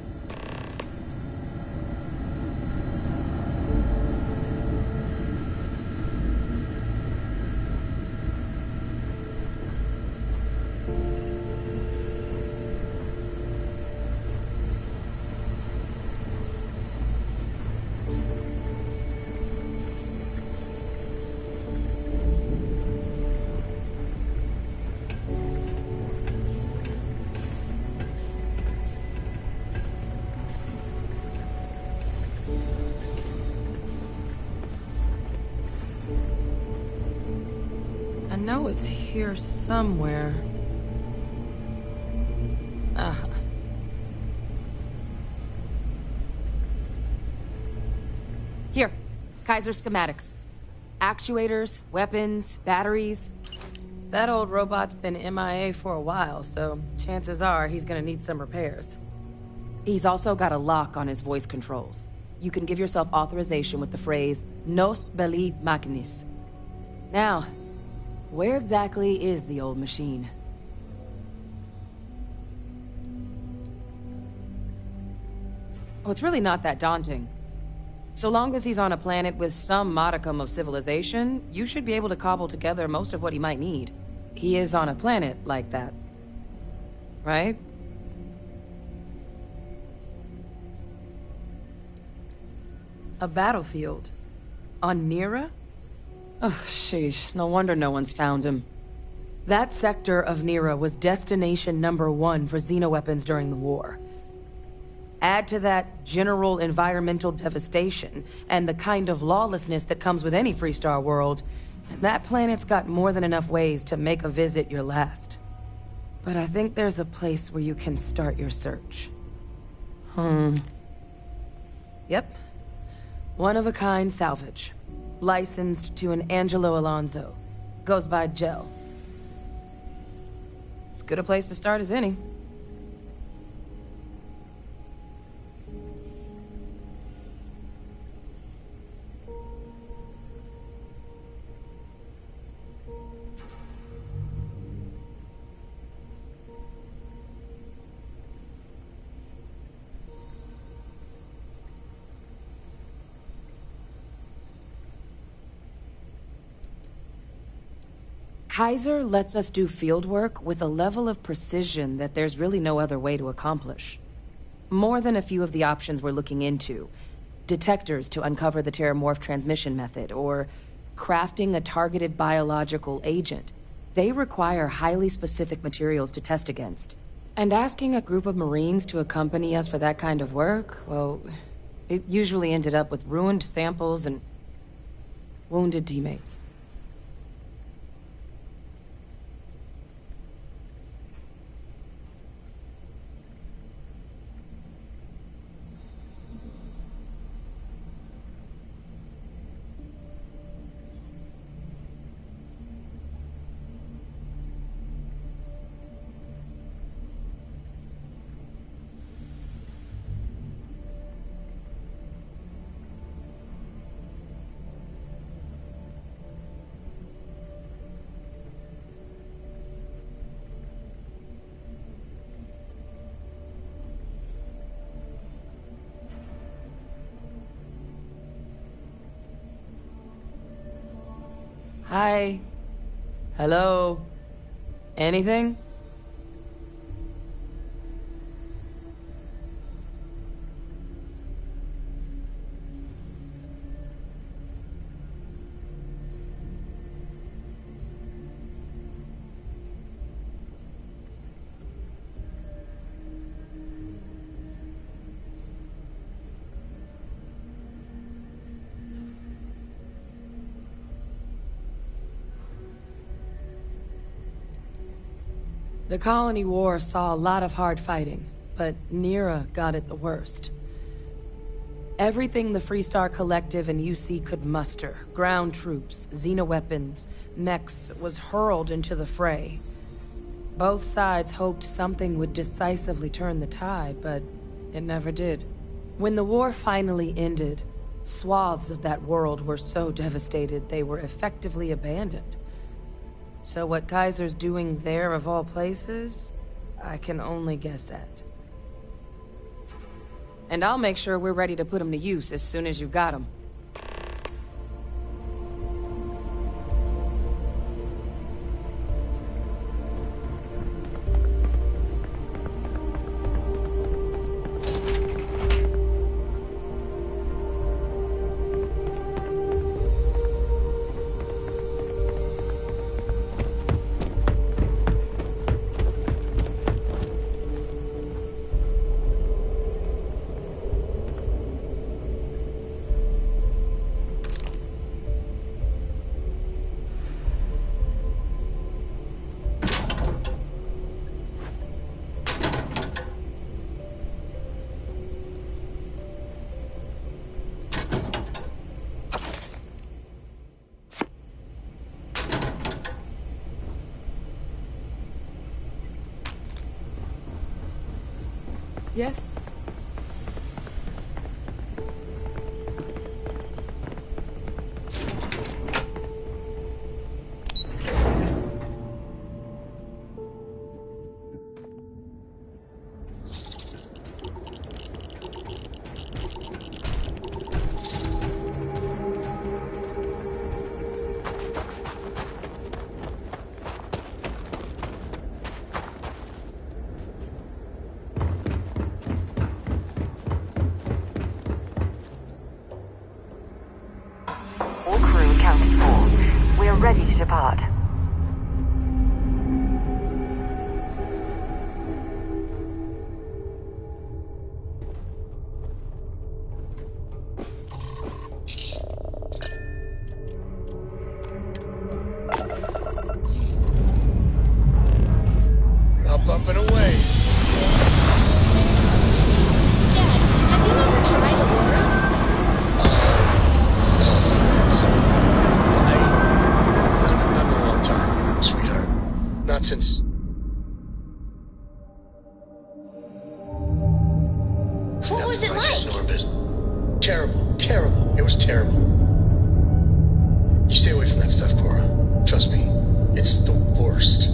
I know it's here somewhere. Uh-huh. Here, Kaiser schematics. Actuators, weapons, batteries. That old robot's been MIA for a while, so chances are he's gonna need some repairs. He's also got a lock on his voice controls. You can give yourself authorization with the phrase, Nos belli machinis. Now, where exactly is the old machine? Oh, it's really not that daunting. So long as he's on a planet with some modicum of civilization, you should be able to cobble together most of what he might need. He is on a planet like that. Right? A battlefield? On Nira? Ugh, sheesh. No wonder no one's found him. That sector of Nira was destination #1 for xenoweapons during the war. Add to that general environmental devastation, and the kind of lawlessness that comes with any Freestar world, and that planet's got more than enough ways to make a visit your last. But I think there's a place where you can start your search. Yep. One-of-a-kind salvage. Licensed to an Angelo Alonso. Goes by Gel. As good a place to start as any. Kaiser lets us do fieldwork with a level of precision that there's really no other way to accomplish. More than a few of the options we're looking into. Detectors to uncover the Terramorph transmission method, or crafting a targeted biological agent. They require highly specific materials to test against. And asking a group of Marines to accompany us for that kind of work, well, it usually ended up with ruined samples and wounded teammates. Hi. Hello. Anything? The Colony War saw a lot of hard fighting, but Nira got it the worst. Everything the Freestar Collective and UC could muster, ground troops, xenoweapons, mechs, was hurled into the fray. Both sides hoped something would decisively turn the tide, but it never did. When the war finally ended, swaths of that world were so devastated they were effectively abandoned. So what Kaiser's doing there of all places, I can only guess at. And I'll make sure we're ready to put him to use as soon as you got him. Yes? am ready to depart. Up, up, and away. Dad, have you ever tried Aurora? Not in a long time, sweetheart. Not since... What was it like? In orbit. Terrible, terrible. It was terrible. You stay away from that stuff, Cora. Trust me, it's the worst.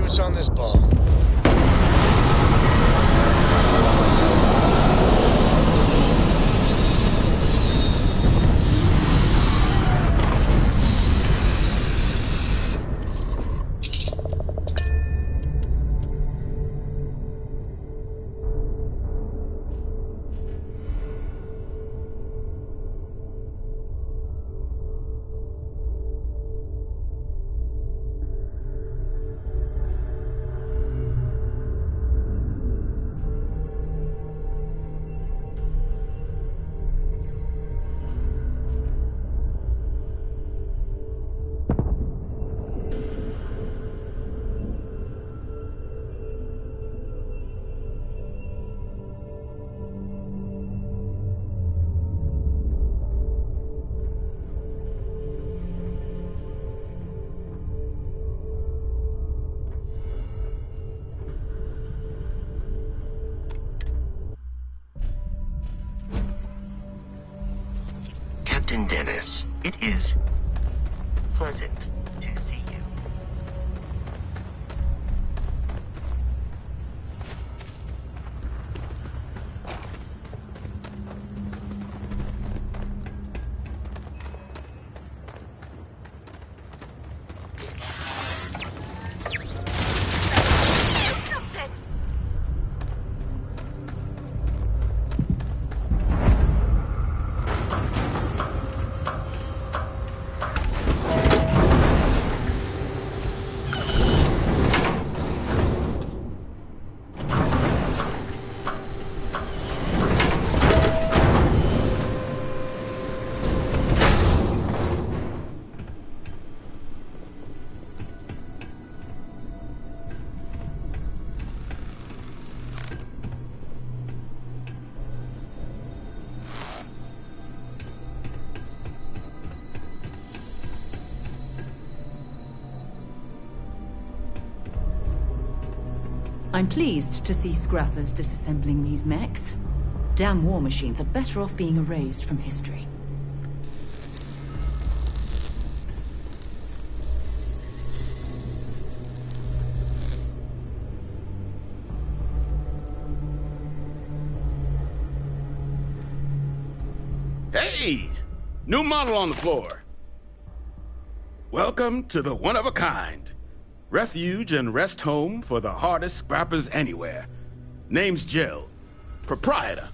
see what's on this ball. Captain Dennis, it is pleasant to see you. I'm pleased to see scrappers disassembling these mechs. Damn war machines are better off being erased from history. Hey! New model on the floor. Welcome to the one-of-a-kind. Refuge and rest home for the hardest scrappers anywhere. Name's Jill. Proprietor.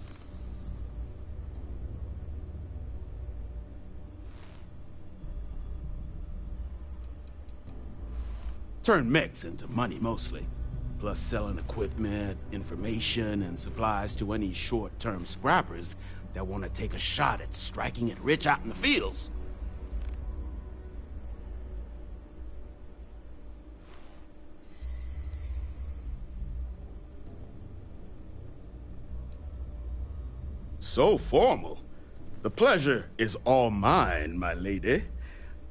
Turn mechs into money mostly. Plus selling equipment, information, and supplies to any short-term scrappers that want to take a shot at striking it rich out in the fields. So formal. The pleasure is all mine, my lady.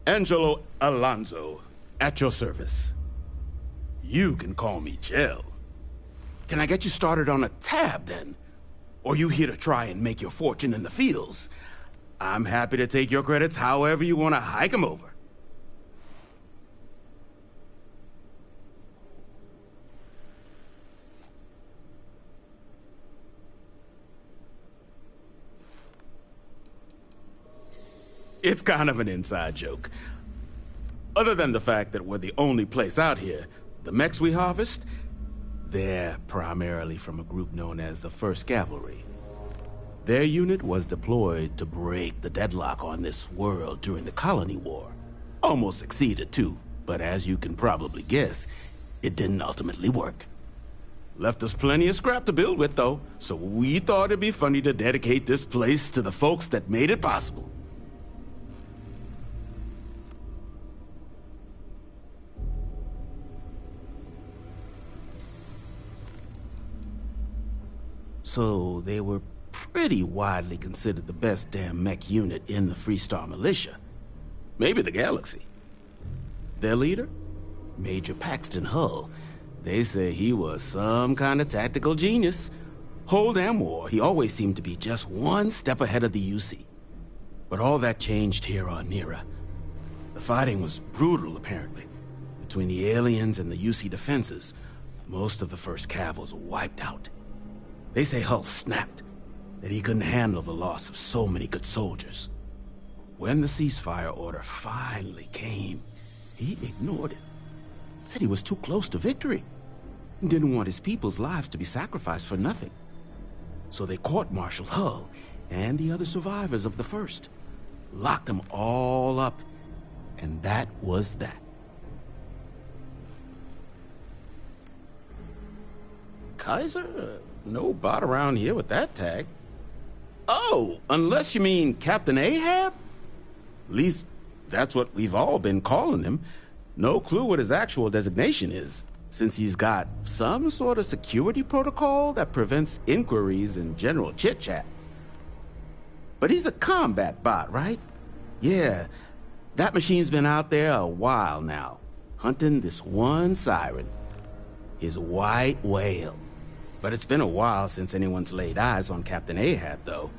Angelo Alonso, at your service. You can call me Jill. Can I get you started on a tab, then? Or you here to try and make your fortune in the fields? I'm happy to take your credits however you want to hike them over. It's kind of an inside joke. Other than the fact that we're the only place out here, the mechs we harvest, they're primarily from a group known as the 1st Cavalry. Their unit was deployed to break the deadlock on this world during the Colony War. Almost succeeded too, but as you can probably guess, it didn't ultimately work. Left us plenty of scrap to build with though, so we thought it'd be funny to dedicate this place to the folks that made it possible. So they were pretty widely considered the best damn mech unit in the Freestar Militia. Maybe the galaxy. Their leader? Major Paxton Hull. They say he was some kind of tactical genius. Whole damn war, he always seemed to be just one step ahead of the UC. But all that changed here on Nira. The fighting was brutal, apparently. Between the aliens and the UC defenses, most of the first cav was wiped out. They say Hull snapped, that he couldn't handle the loss of so many good soldiers. When the ceasefire order finally came, he ignored it. Said he was too close to victory. And didn't want his people's lives to be sacrificed for nothing. So they court-martialed Hull and the other survivors of the first. Locked them all up. And that was that. Kaiser? No bot around here with that tag. Oh, unless you mean Captain Ahab? At least, that's what we've all been calling him. No clue what his actual designation is, since he's got some sort of security protocol that prevents inquiries and general chit-chat. But he's a combat bot, right? Yeah, that machine's been out there a while now, hunting this one siren, his white whale. But it's been a while since anyone's laid eyes on Captain Ahab, though.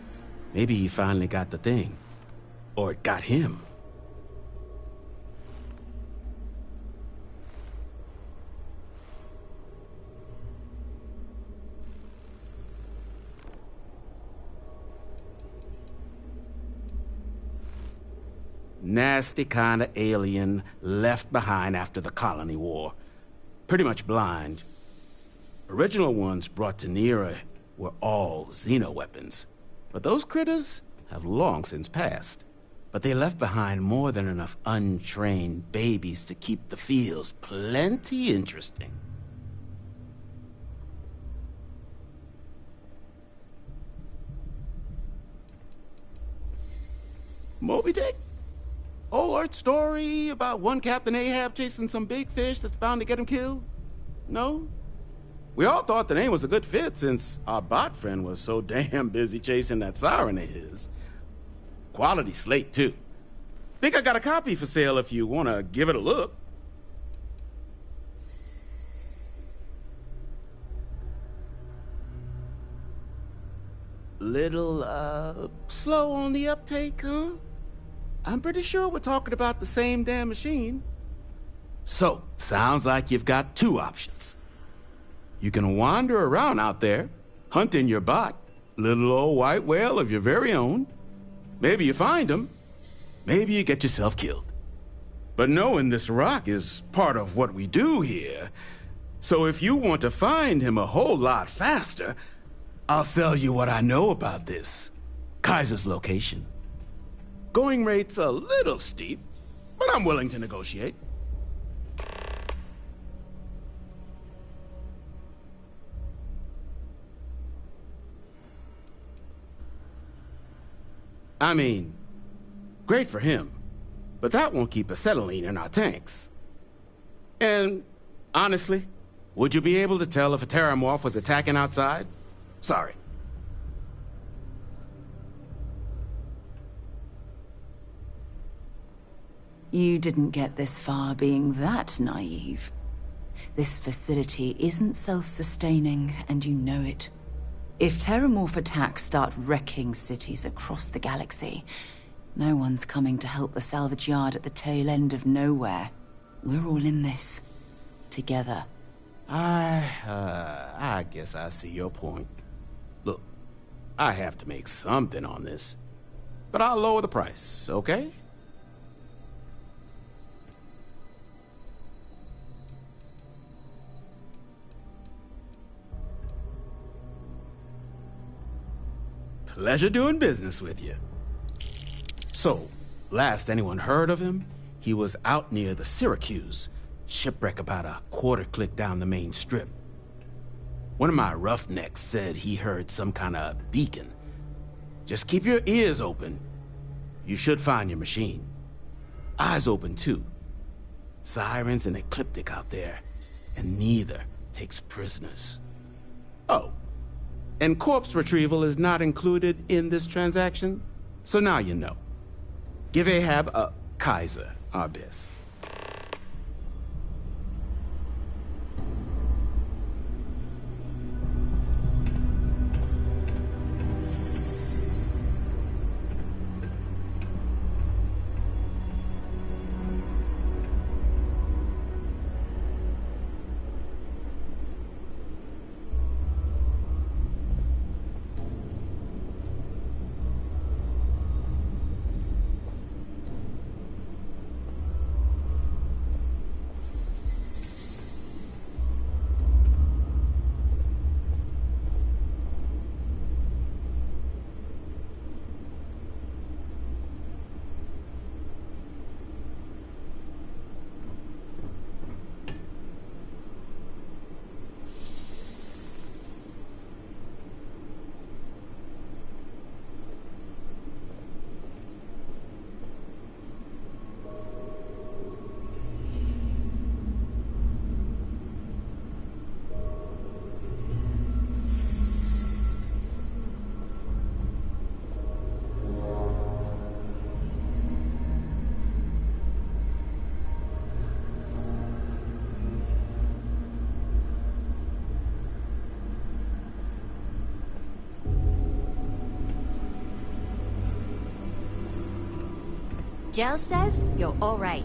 Maybe he finally got the thing. Or it got him. Nasty kind of alien left behind after the Colony War. Pretty much blind. Original ones brought to Nera were all xeno-weapons. But those critters have long since passed. But they left behind more than enough untrained babies to keep the fields plenty interesting. Moby Dick? Old Earth story about one Captain Ahab chasing some big fish that's bound to get him killed? No? We all thought the name was a good fit since our bot friend was so damn busy chasing that siren of his. Quality slate, too. Think I got a copy for sale if you want to give it a look. Little, slow on the uptake, huh? I'm pretty sure we're talking about the same damn machine. So, sounds like you've got two options. You can wander around out there, hunting your bot, little old white whale of your very own. Maybe you find him. Maybe you get yourself killed. But knowing this rock is part of what we do here. So if you want to find him a whole lot faster, I'll sell you what I know about this. Kaiser's location. Going rate's a little steep, but I'm willing to negotiate. I mean, great for him, but that won't keep acetylene in our tanks. And honestly, would you be able to tell if a Terramorph was attacking outside? Sorry. You didn't get this far being that naive. This facility isn't self-sustaining, and you know it. If Terramorph attacks start wrecking cities across the galaxy, no one's coming to help the salvage yard at the tail end of nowhere. We're all in this. Together. I guess I see your point. Look, I have to make something on this. But I'll lower the price, okay? Pleasure doing business with you. So, last anyone heard of him, he was out near the Syracuse, shipwreck about a quarter-click down the main strip. One of my roughnecks said he heard some kind of beacon. Just keep your ears open. You should find your machine. Eyes open, too. Sirens and Ecliptic out there, and neither takes prisoners. Oh. And corpse retrieval is not included in this transaction, so now you know. Give Ahab a Kaiser our best. Joe says you're all right.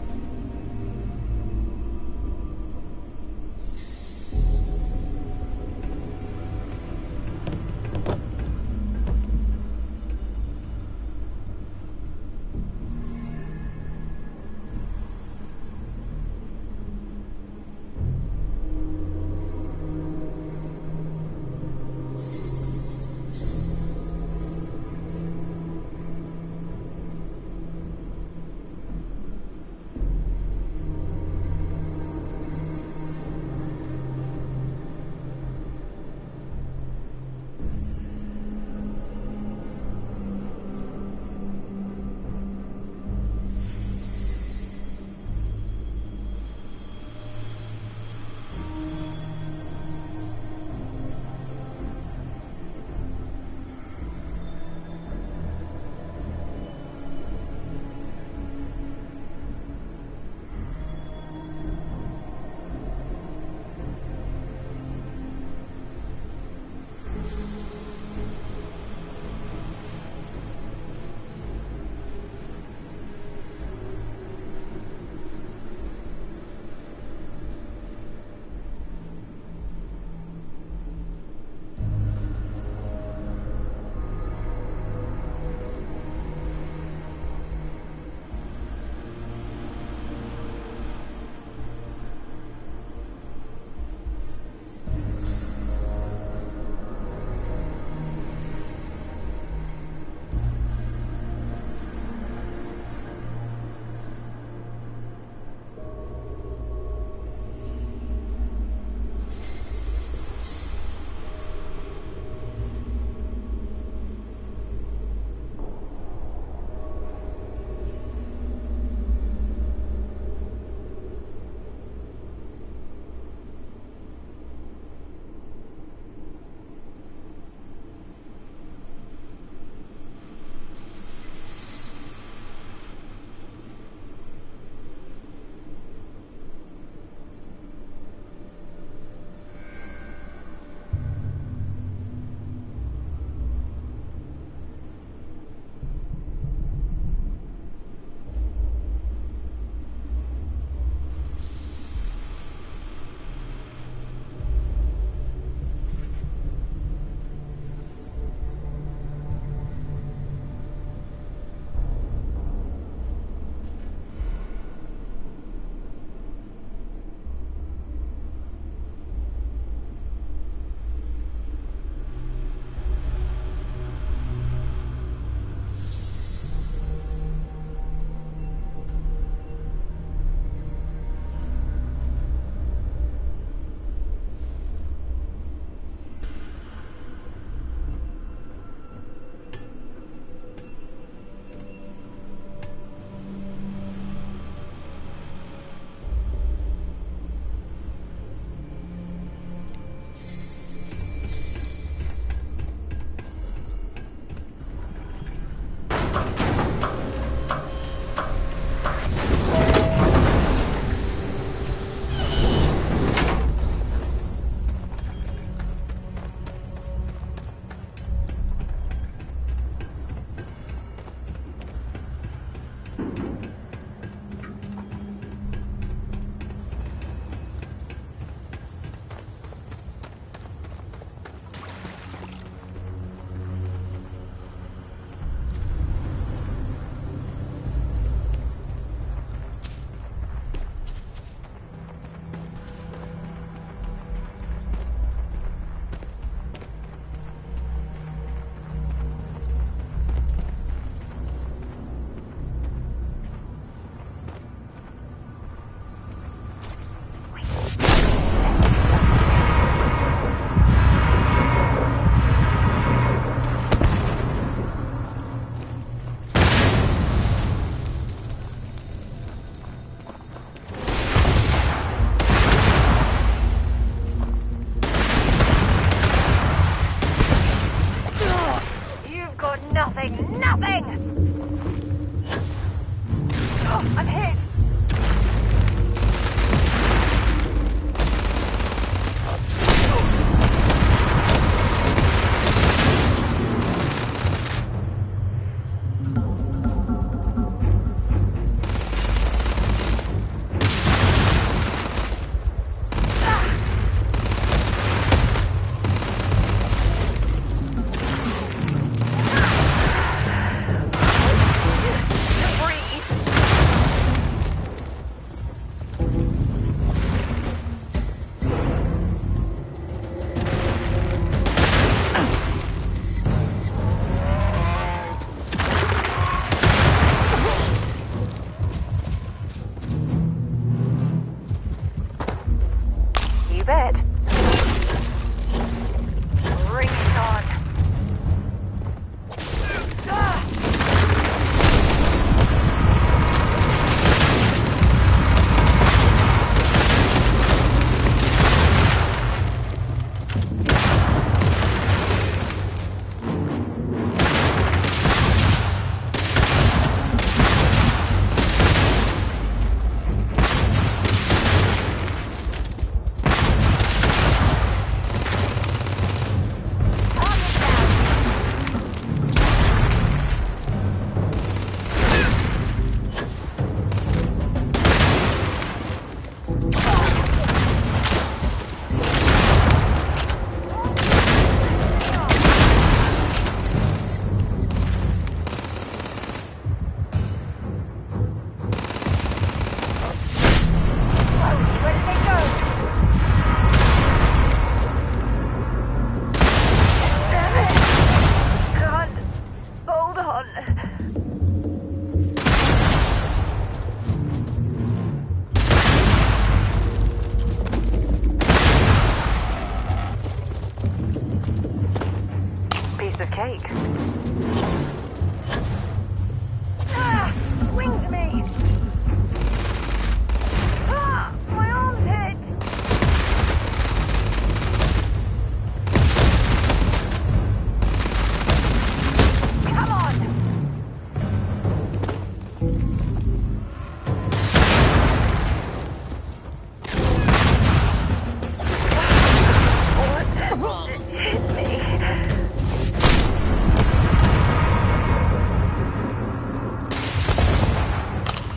Nothing! Oh, I'm hit! of cake. Ah! Winged me! Ah! My arm's hit! Come on!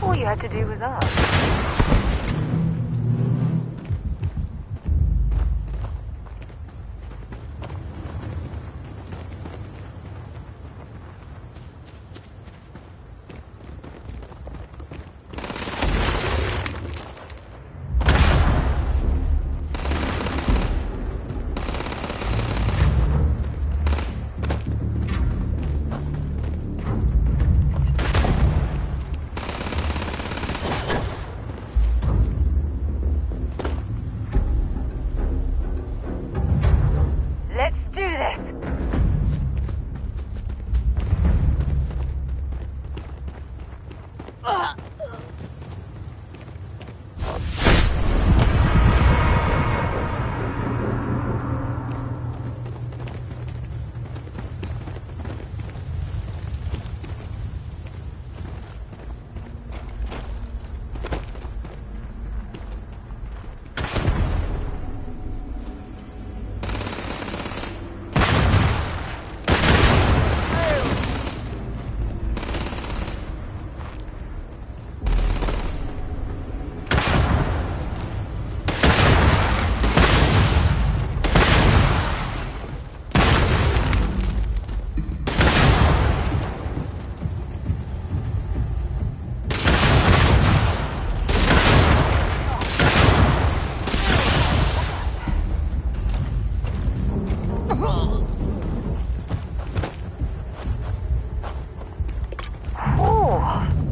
All you had to do was ask. Let's do this!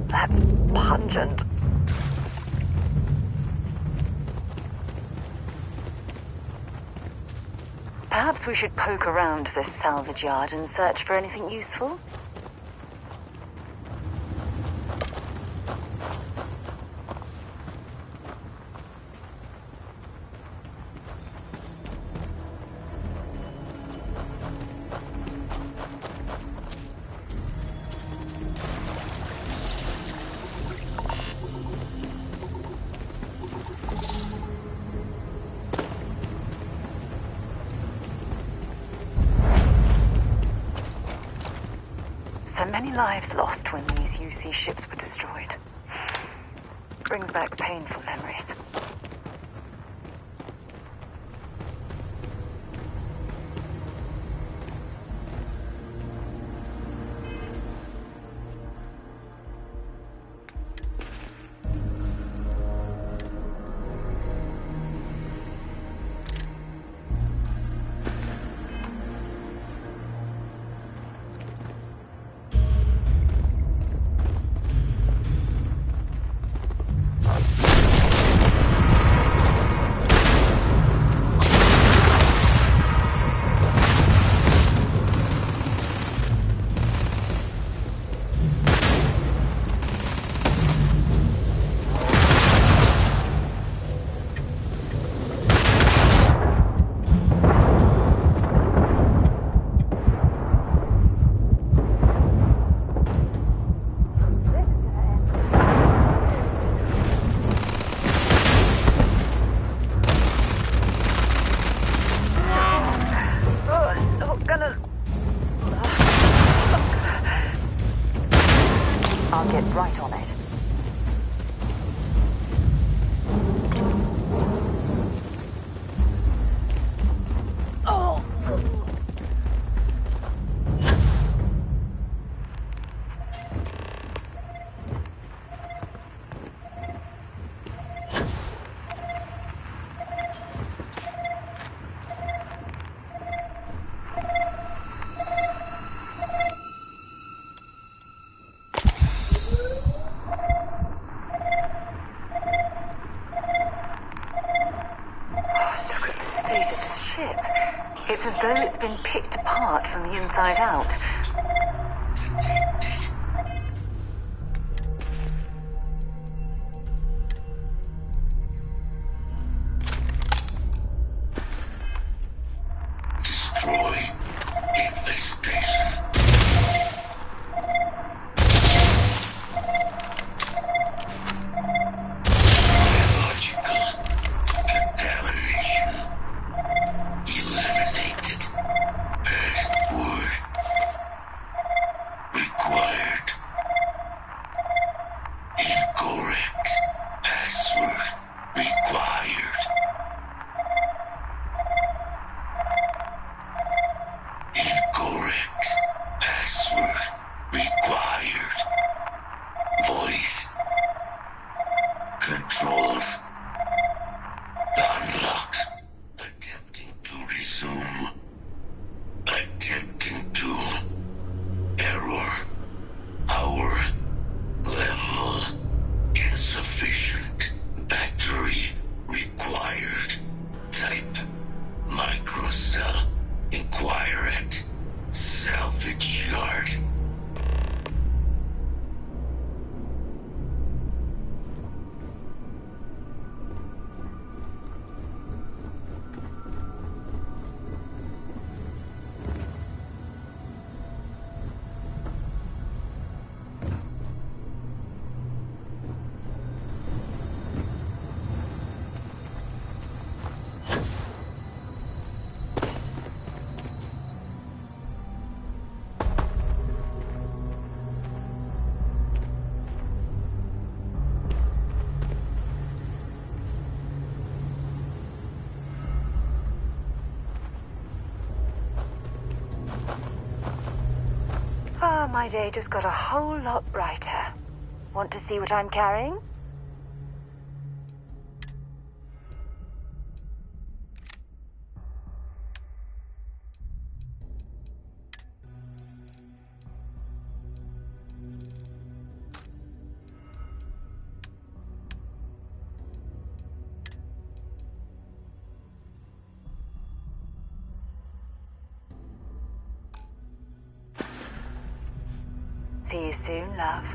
That's pungent. Perhaps we should poke around this salvage yard and search for anything useful? So many lives lost when these UC ships were destroyed. Brings back painful memories. I'll get right on it. Oh! It's as though it's been picked apart from the inside out. Destroy infestation. Biological contamination. Eliminated. Password required. Incorrect. Password required. Incorrect. Password required. Voice controls unlocked. Attempting to resume. Attempting to. Error. Power level insufficient. Battery required. Type microcell. Inquire at salvage yard. Ah, my day just got a whole lot brighter. Want to see what I'm carrying? See you soon, love.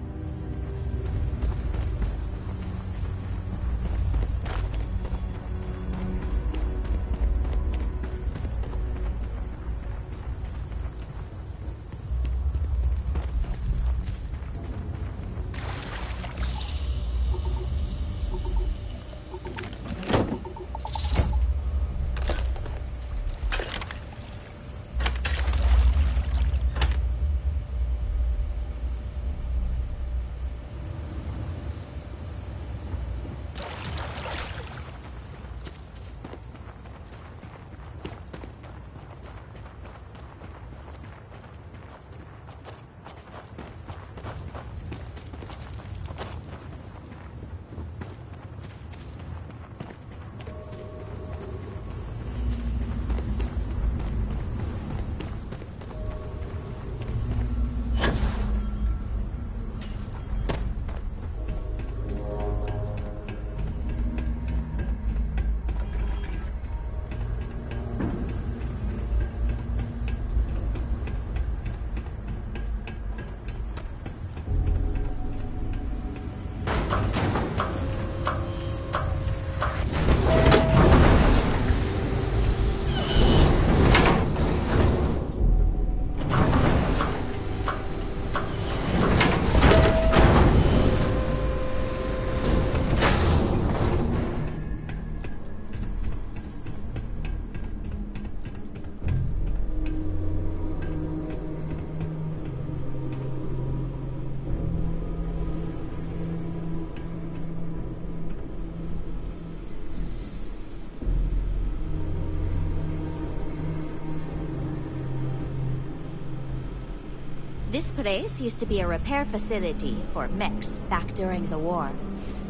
This place used to be a repair facility for mechs back during the war.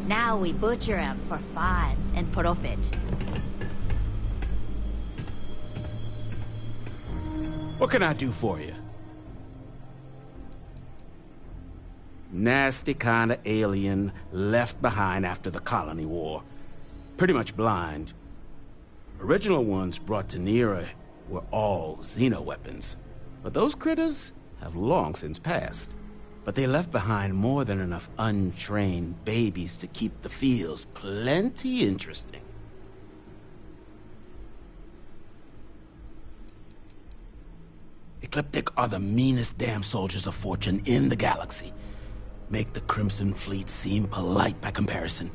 Now we butcher them for fun and profit. What can I do for you? Nasty kind of alien left behind after the colony war. Pretty much blind. Original ones brought to Nera were all xeno weapons. But those critters have long since passed. But they left behind more than enough untrained babies to keep the fields plenty interesting. Ecliptic are the meanest damn soldiers of fortune in the galaxy. Make the Crimson Fleet seem polite by comparison.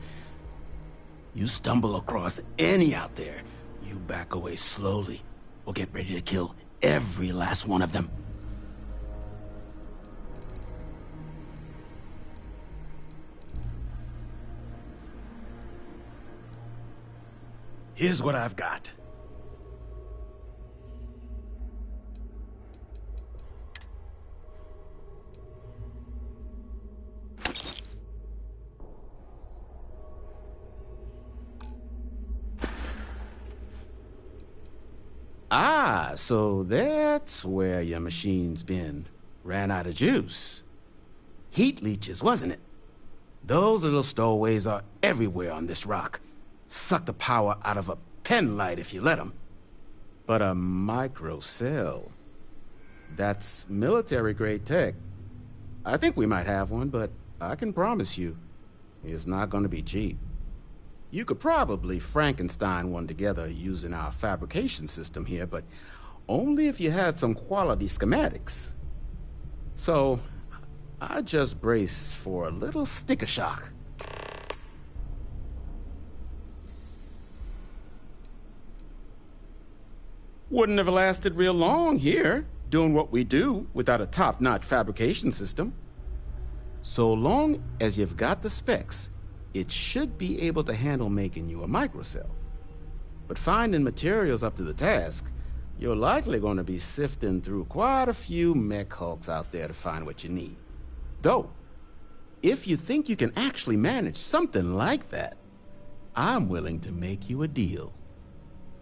You stumble across any out there, you back away slowly, or get ready to kill every last one of them. Here's what I've got. Ah, so that's where your machine's been. Ran out of juice. Heat leeches, wasn't it? Those little stowaways are everywhere on this rock. Suck the power out of a pen light if you let them. But a microcell, that's military-grade tech. I think we might have one, but I can promise you, it's not going to be cheap. You could probably Frankenstein one together using our fabrication system here, but only if you had some quality schematics. So, I just brace for a little sticker shock. Wouldn't have lasted real long here, doing what we do without a top-notch fabrication system. So long as you've got the specs, it should be able to handle making you a microcell. But finding materials up to the task, you're likely going to be sifting through quite a few mech hulks out there to find what you need. Though, if you think you can actually manage something like that, I'm willing to make you a deal.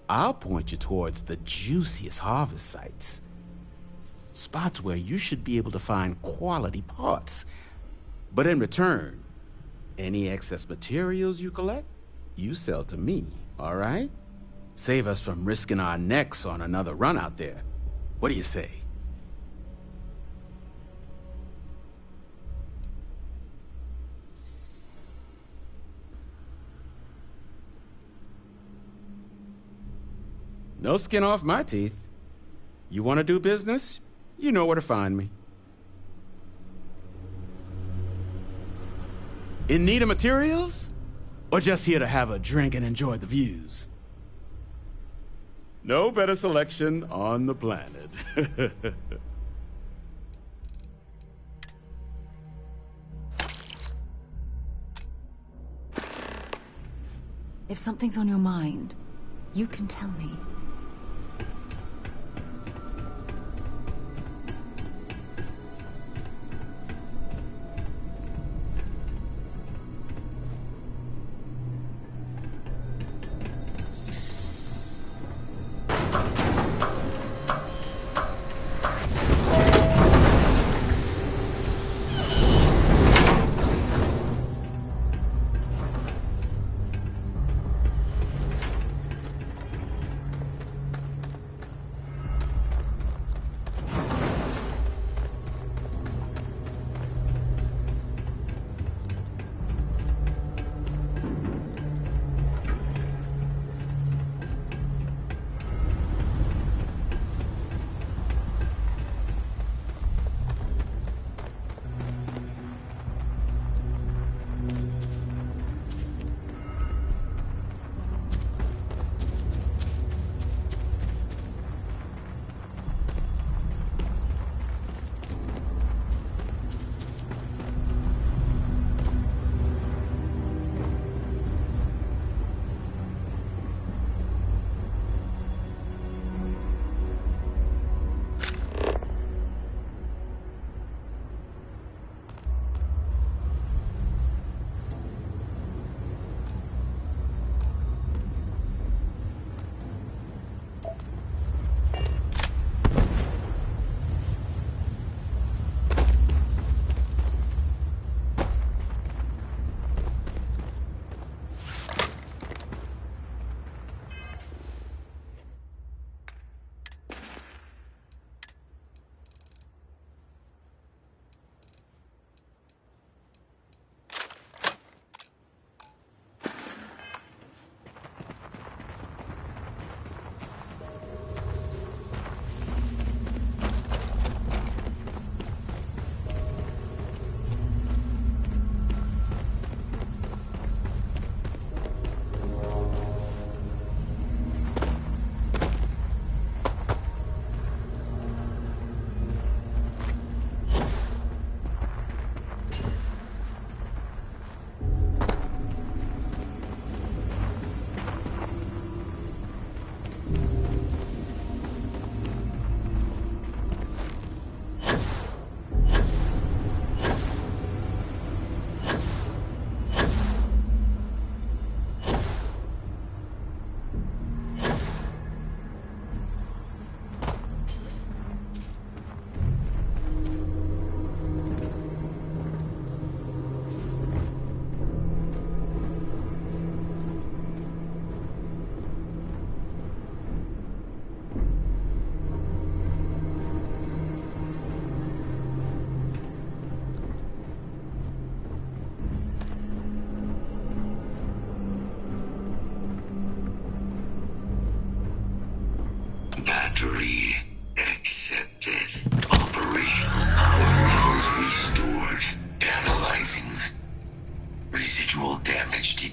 I'll point you towards the juiciest harvest sites. Spots where you should be able to find quality parts. But in return, any excess materials you collect, you sell to me, all right? Save us from risking our necks on another run out there. What do you say? No skin off my teeth. You want to do business? You know where to find me. In need of materials? Or just here to have a drink and enjoy the views? No better selection on the planet. If something's on your mind, you can tell me.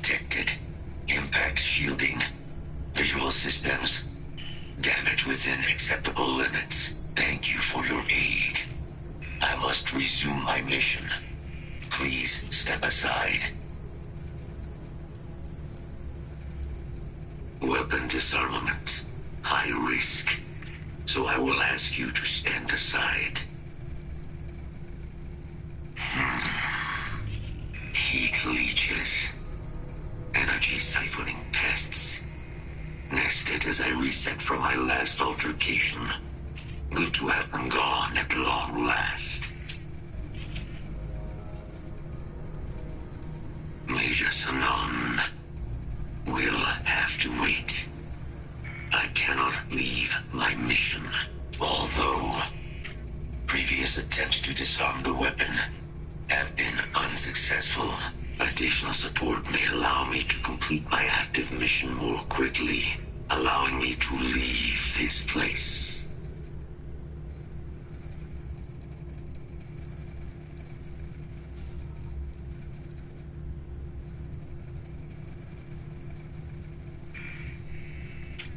detected. Impact shielding. Visual systems. Damage within acceptable limits. Thank you for your aid. I must resume my mission. Please step aside. Weapon disarmament. High risk. So I will ask you to stand aside. Heat leeches. Energy siphoning pests. Nested as I reset from my last altercation. Good to have them gone at long last. Major Sanon will have to wait. I cannot leave my mission, although previous attempts to disarm the weapon have been unsuccessful. Additional support may allow me to complete my active mission more quickly, allowing me to leave this place.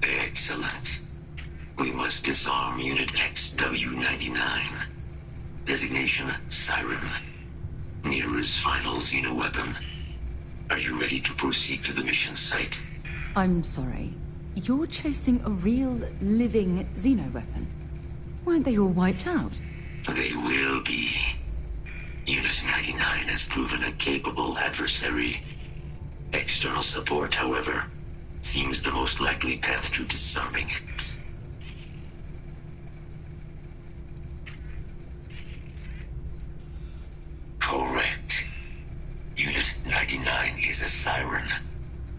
Excellent. We must disarm Unit XW-99. Designation Siren. Nearest final Xeno weapon. Are you ready to proceed to the mission site? I'm sorry. You're chasing a real, living Xeno weapon? Weren't they all wiped out? They will be. Unit 99 has proven a capable adversary. External support, however, seems the most likely path to disarming it. Correct. Unit 99 is a Siren,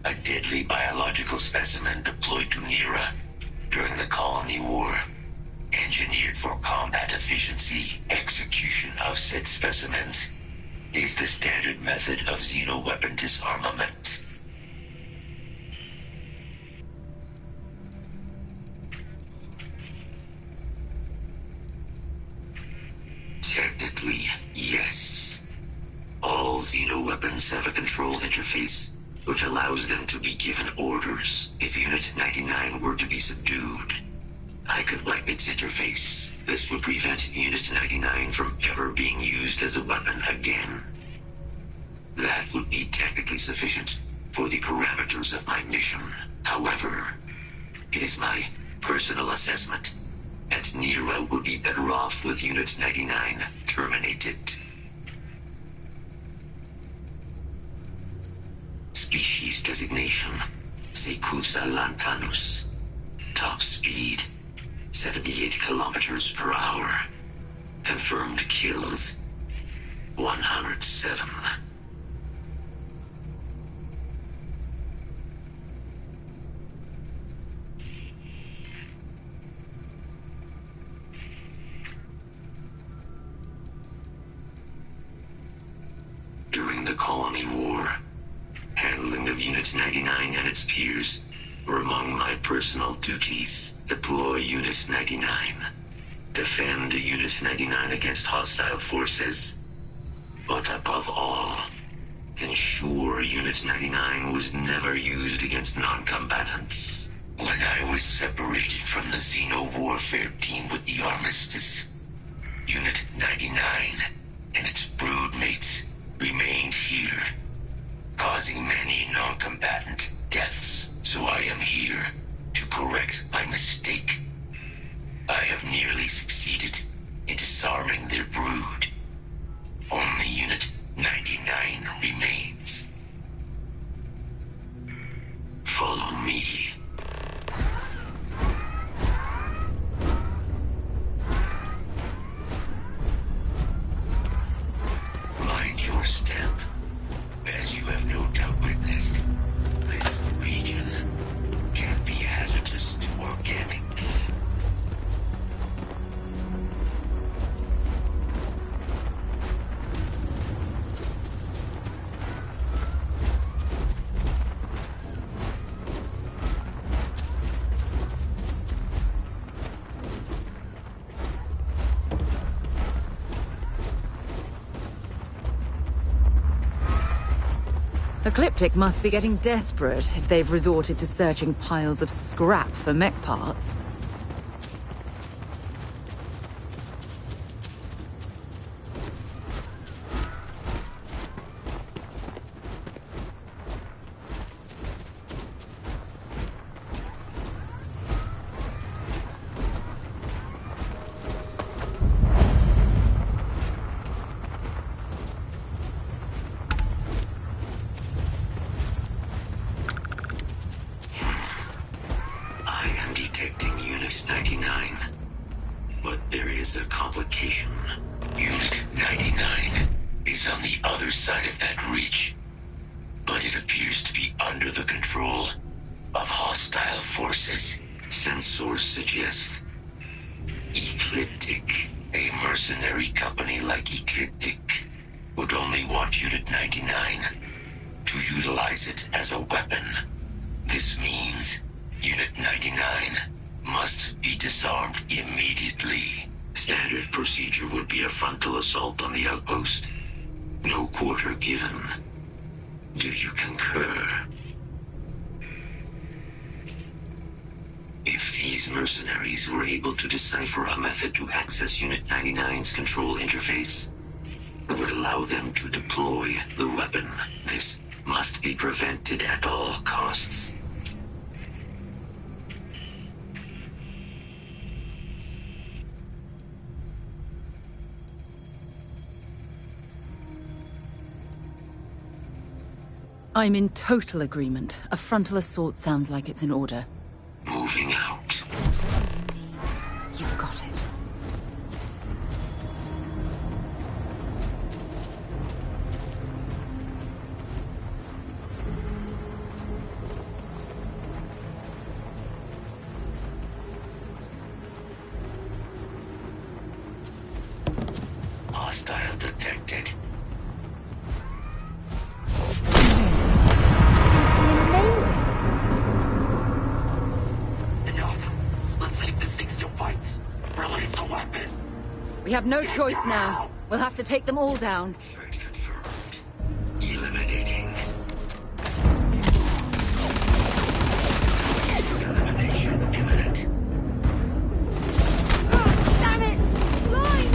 a deadly biological specimen deployed to Nera during the Colony War. Engineered for combat efficiency, execution of said specimens is the standard method of Xeno weapon disarmament. Technically, yes. All Xeno weapons have a control interface, which allows them to be given orders if Unit 99 were to be subdued. I could wipe its interface. This would prevent Unit 99 from ever being used as a weapon again. That would be technically sufficient for the parameters of my mission. However, it is my personal assessment that Nero would be better off with Unit 99 terminated. Species designation, Secusa lantanus. Top speed, 78 kilometers per hour. Confirmed kills, 107. During the Colony War, handling of Unit 99 and its peers were among my personal duties. Deploy Unit 99. Defend Unit 99 against hostile forces. But above all, ensure Unit 99 was never used against non-combatants. When I was separated from the Xeno warfare team with the Armistice, Unit 99 and its broodmates remained here, causing many non-combatant deaths. So I am here to correct my mistake. I have nearly succeeded in disarming their brood. Only Unit 99 remains. Follow me. Mind your step. As you have no doubt witnessed, this region can be hazardous to organics. Ecliptic must be getting desperate if they've resorted to searching piles of scrap for mech parts. Detecting Unit 99. But there is a complication. Unit 99 is on the other side of that ridge. But it appears to be under the control of hostile forces. Sensors suggest Ecliptic, a mercenary company like Ecliptic, would only want Unit 99 to utilize it as a weapon. This means Unit 99 must be disarmed immediately. Standard procedure would be a frontal assault on the outpost. No quarter given. Do you concur? If these mercenaries were able to decipher a method to access Unit 99's control interface, it would allow them to deploy the weapon. This must be prevented at all costs. I'm in total agreement. A frontal assault sounds like it's in order. Moving out. You've got it. Hostile detected. We have no choice now. We'll have to take them all down. Threat confirmed. Eliminating. Elimination imminent. Damn it! Line!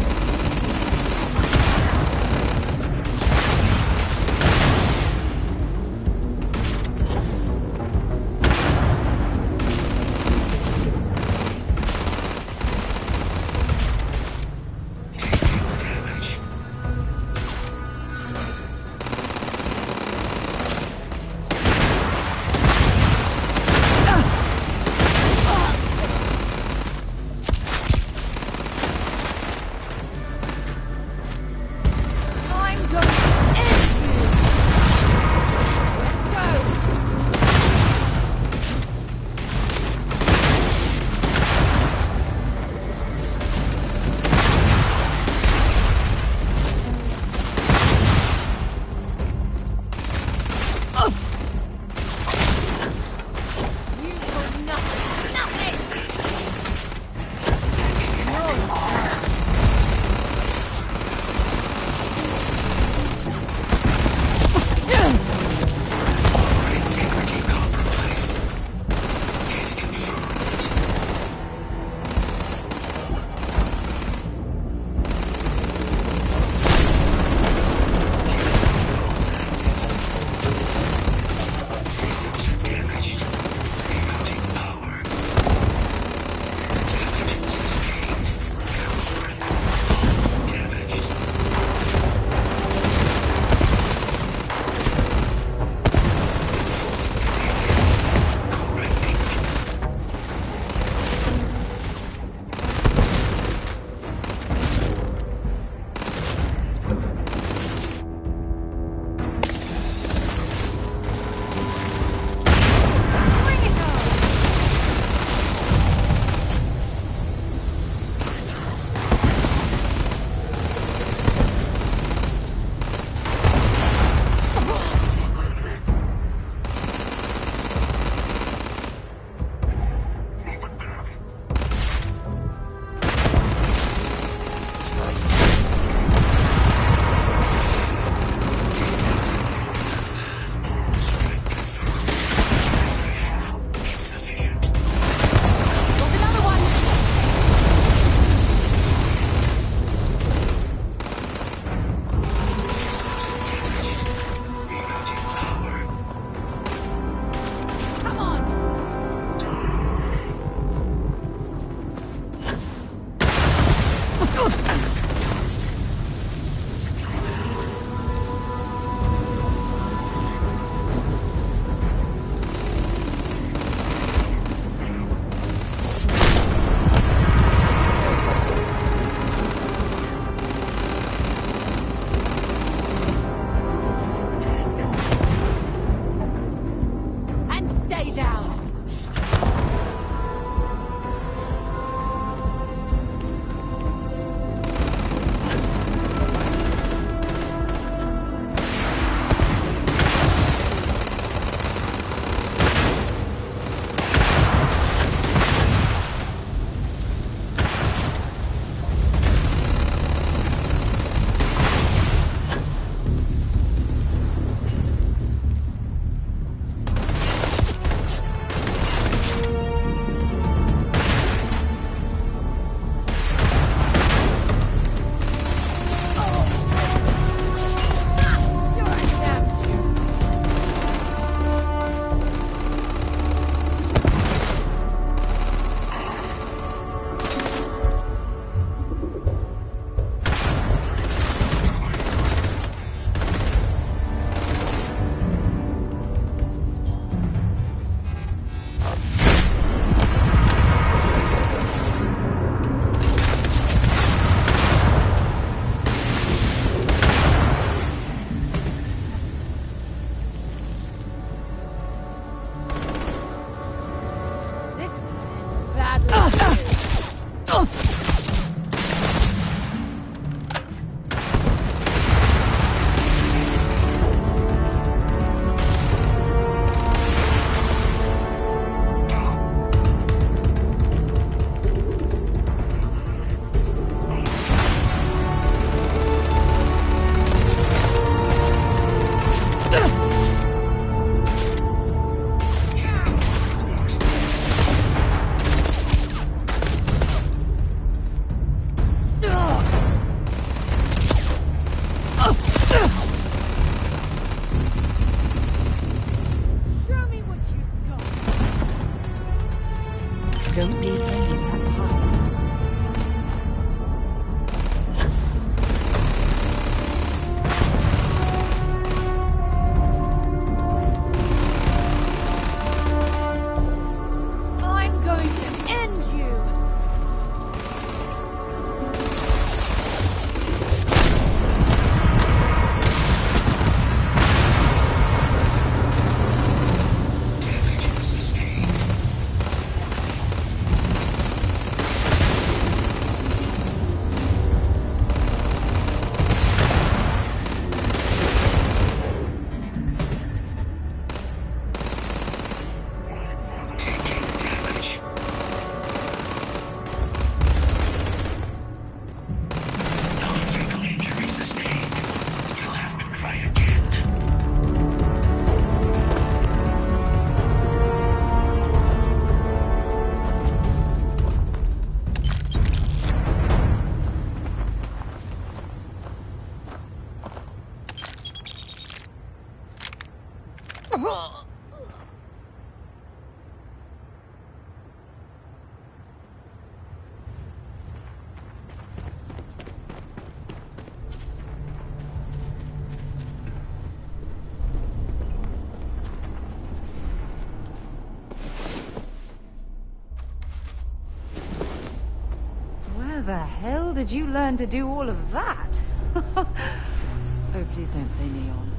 Where the hell did you learn to do all of that? Oh, please don't say neon.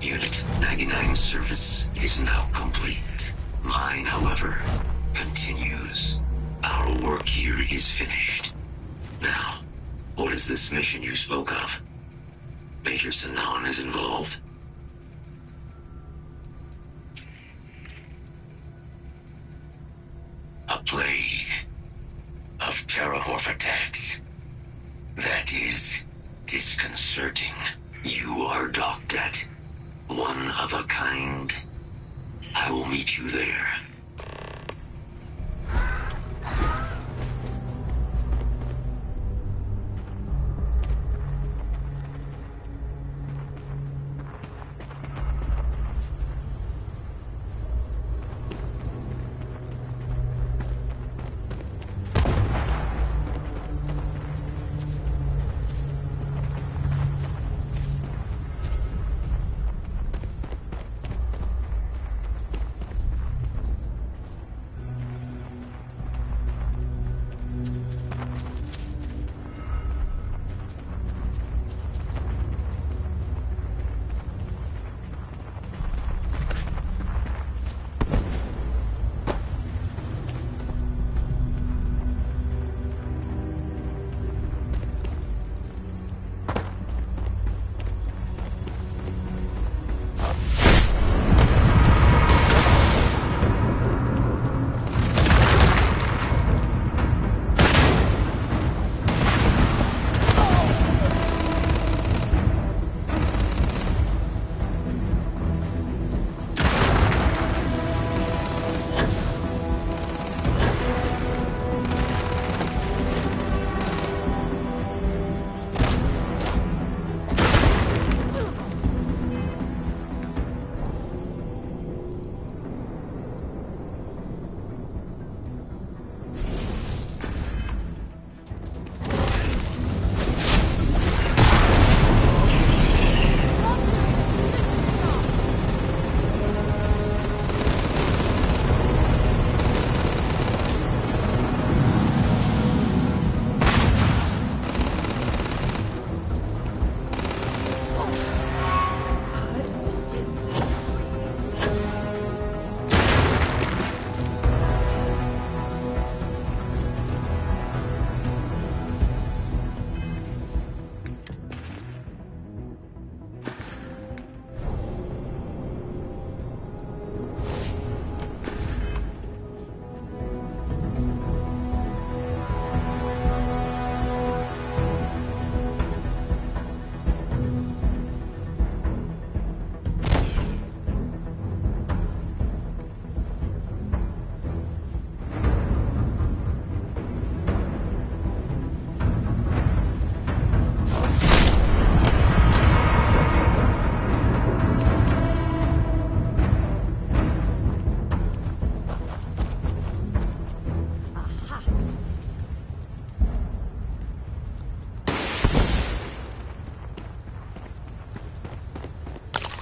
Unit 99 service is now complete. Mine, however, continues. Our work here is finished. Now, what is this mission you spoke of? Major Sanan is involved. A plague of terramorph attacks. That is disconcerting. You are docked at one of a kind. I will meet you there.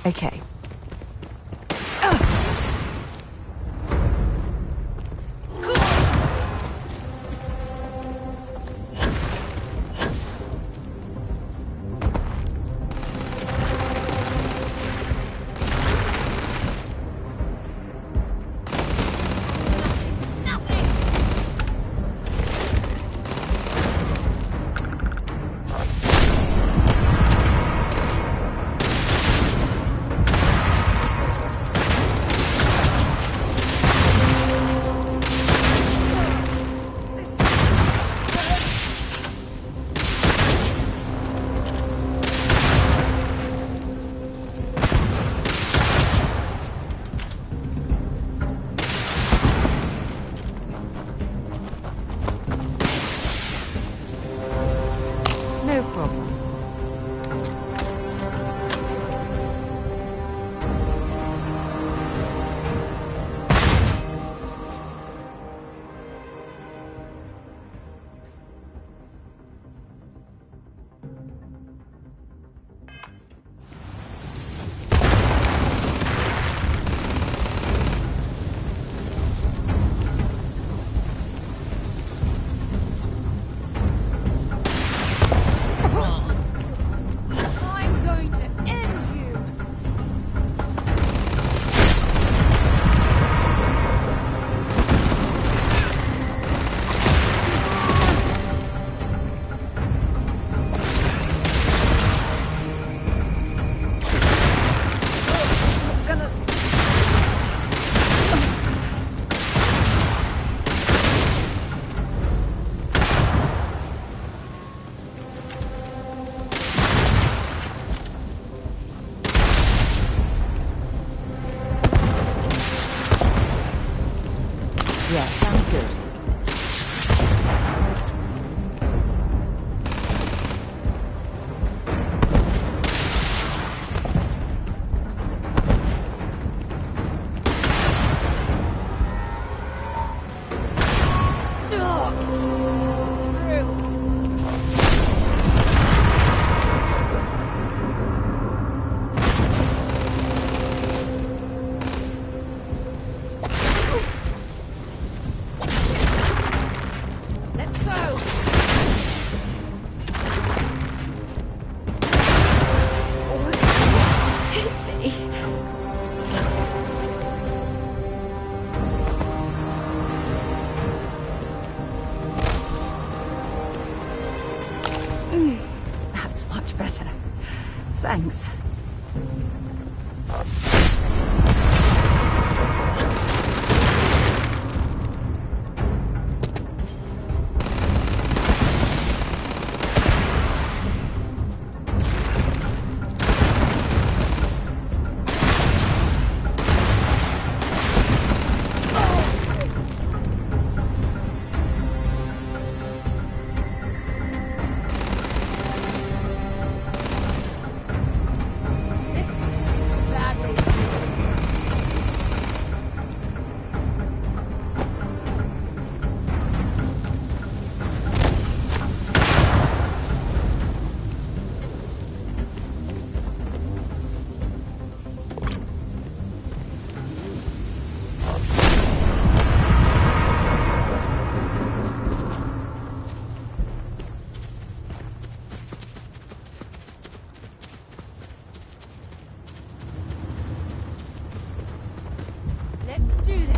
Okay. No problem. I'm going to end you. Yeah, sounds good. Let's go. That's much better. Thanks. This badly. Let's do this.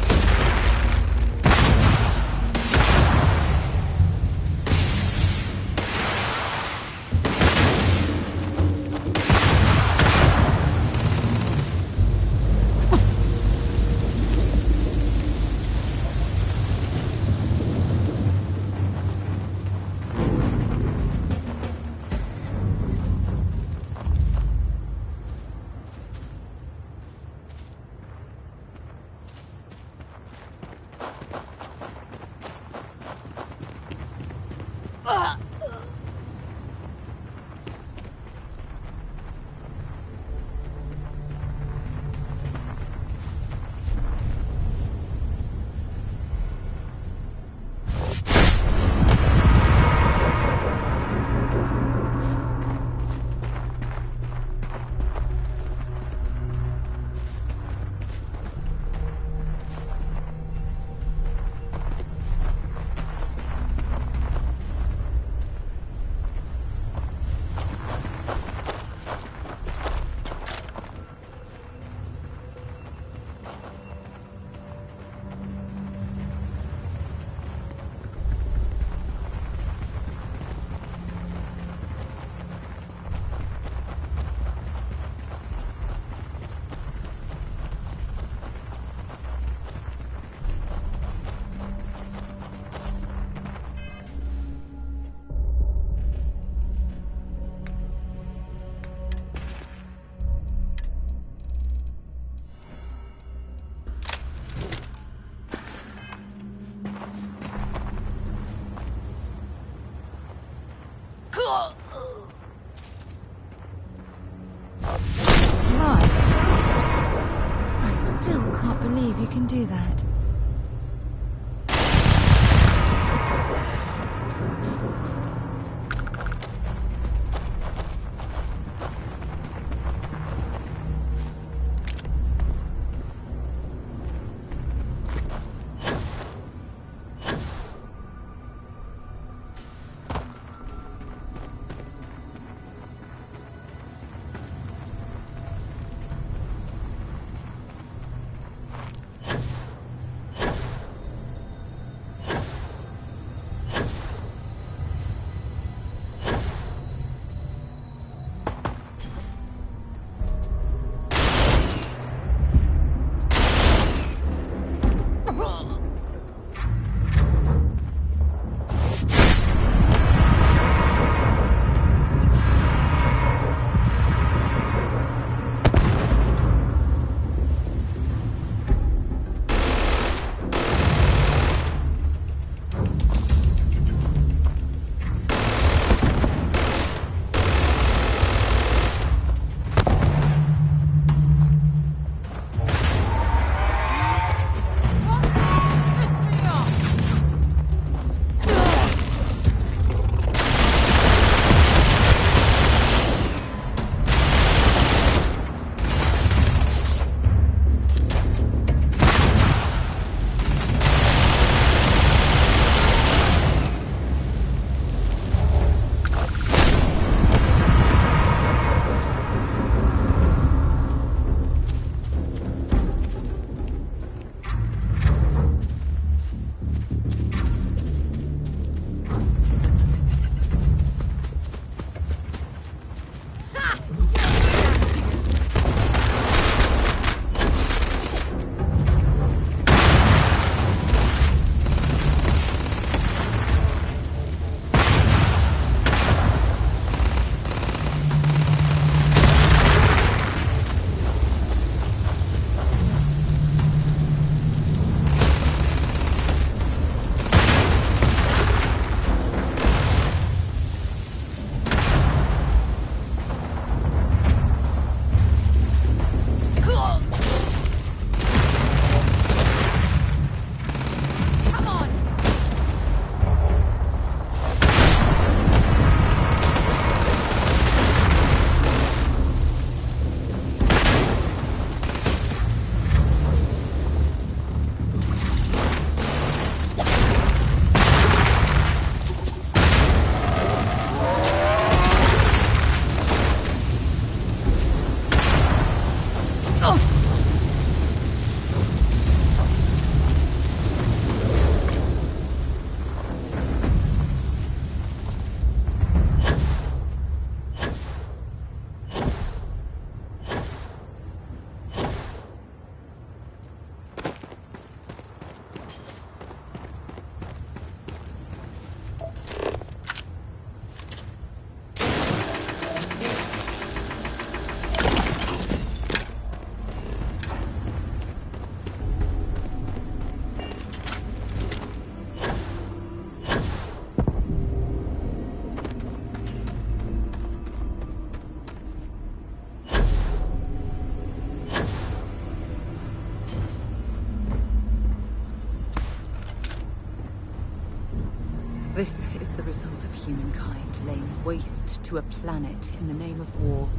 This is the result of humankind laying waste to a planet in the name of war.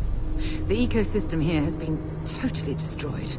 The ecosystem here has been totally destroyed.